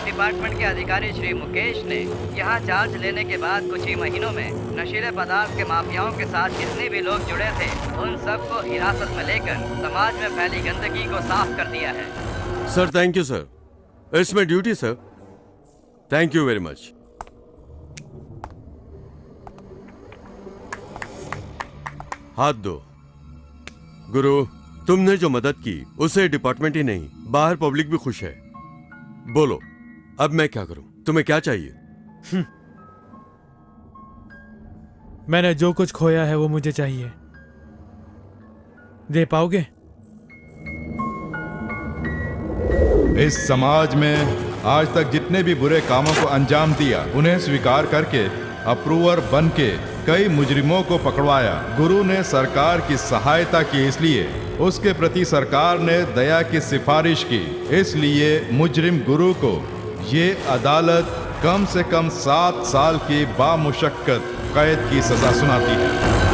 डिपार्टमेंट के अधिकारी श्री मुकेश ने यहाँ चार्ज लेने के बाद कुछ ही महीनों में नशीले पदार्थ के माफियाओं के साथ जितने भी लोग जुड़े थे उन सबको हिरासत में लेकर समाज में फैली गंदगी को साफ कर दिया है। Sir thank you sir, it's my duty sir, thank you very much. हाथ दो। गुरु, तुमने जो मदद की उससे डिपार्टमेंट ही नहीं बाहर पब्लिक भी खुश है। बोलो अब मैं क्या करूं, तुम्हें क्या चाहिए? मैंने जो कुछ खोया है वो मुझे चाहिए, दे पाओगे? इस समाज में आज तक जितने भी बुरे कामों को अंजाम दिया उन्हें स्वीकार करके अप्रूवर बन के कई मुजरिमों को पकड़वाया। गुरु ने सरकार की सहायता की, इसलिए उसके प्रति सरकार ने दया की सिफारिश की। इसलिए मुजरिम गुरु को ये अदालत कम से कम 7 साल की बामुशक्कत कैद की सजा सुनाती है।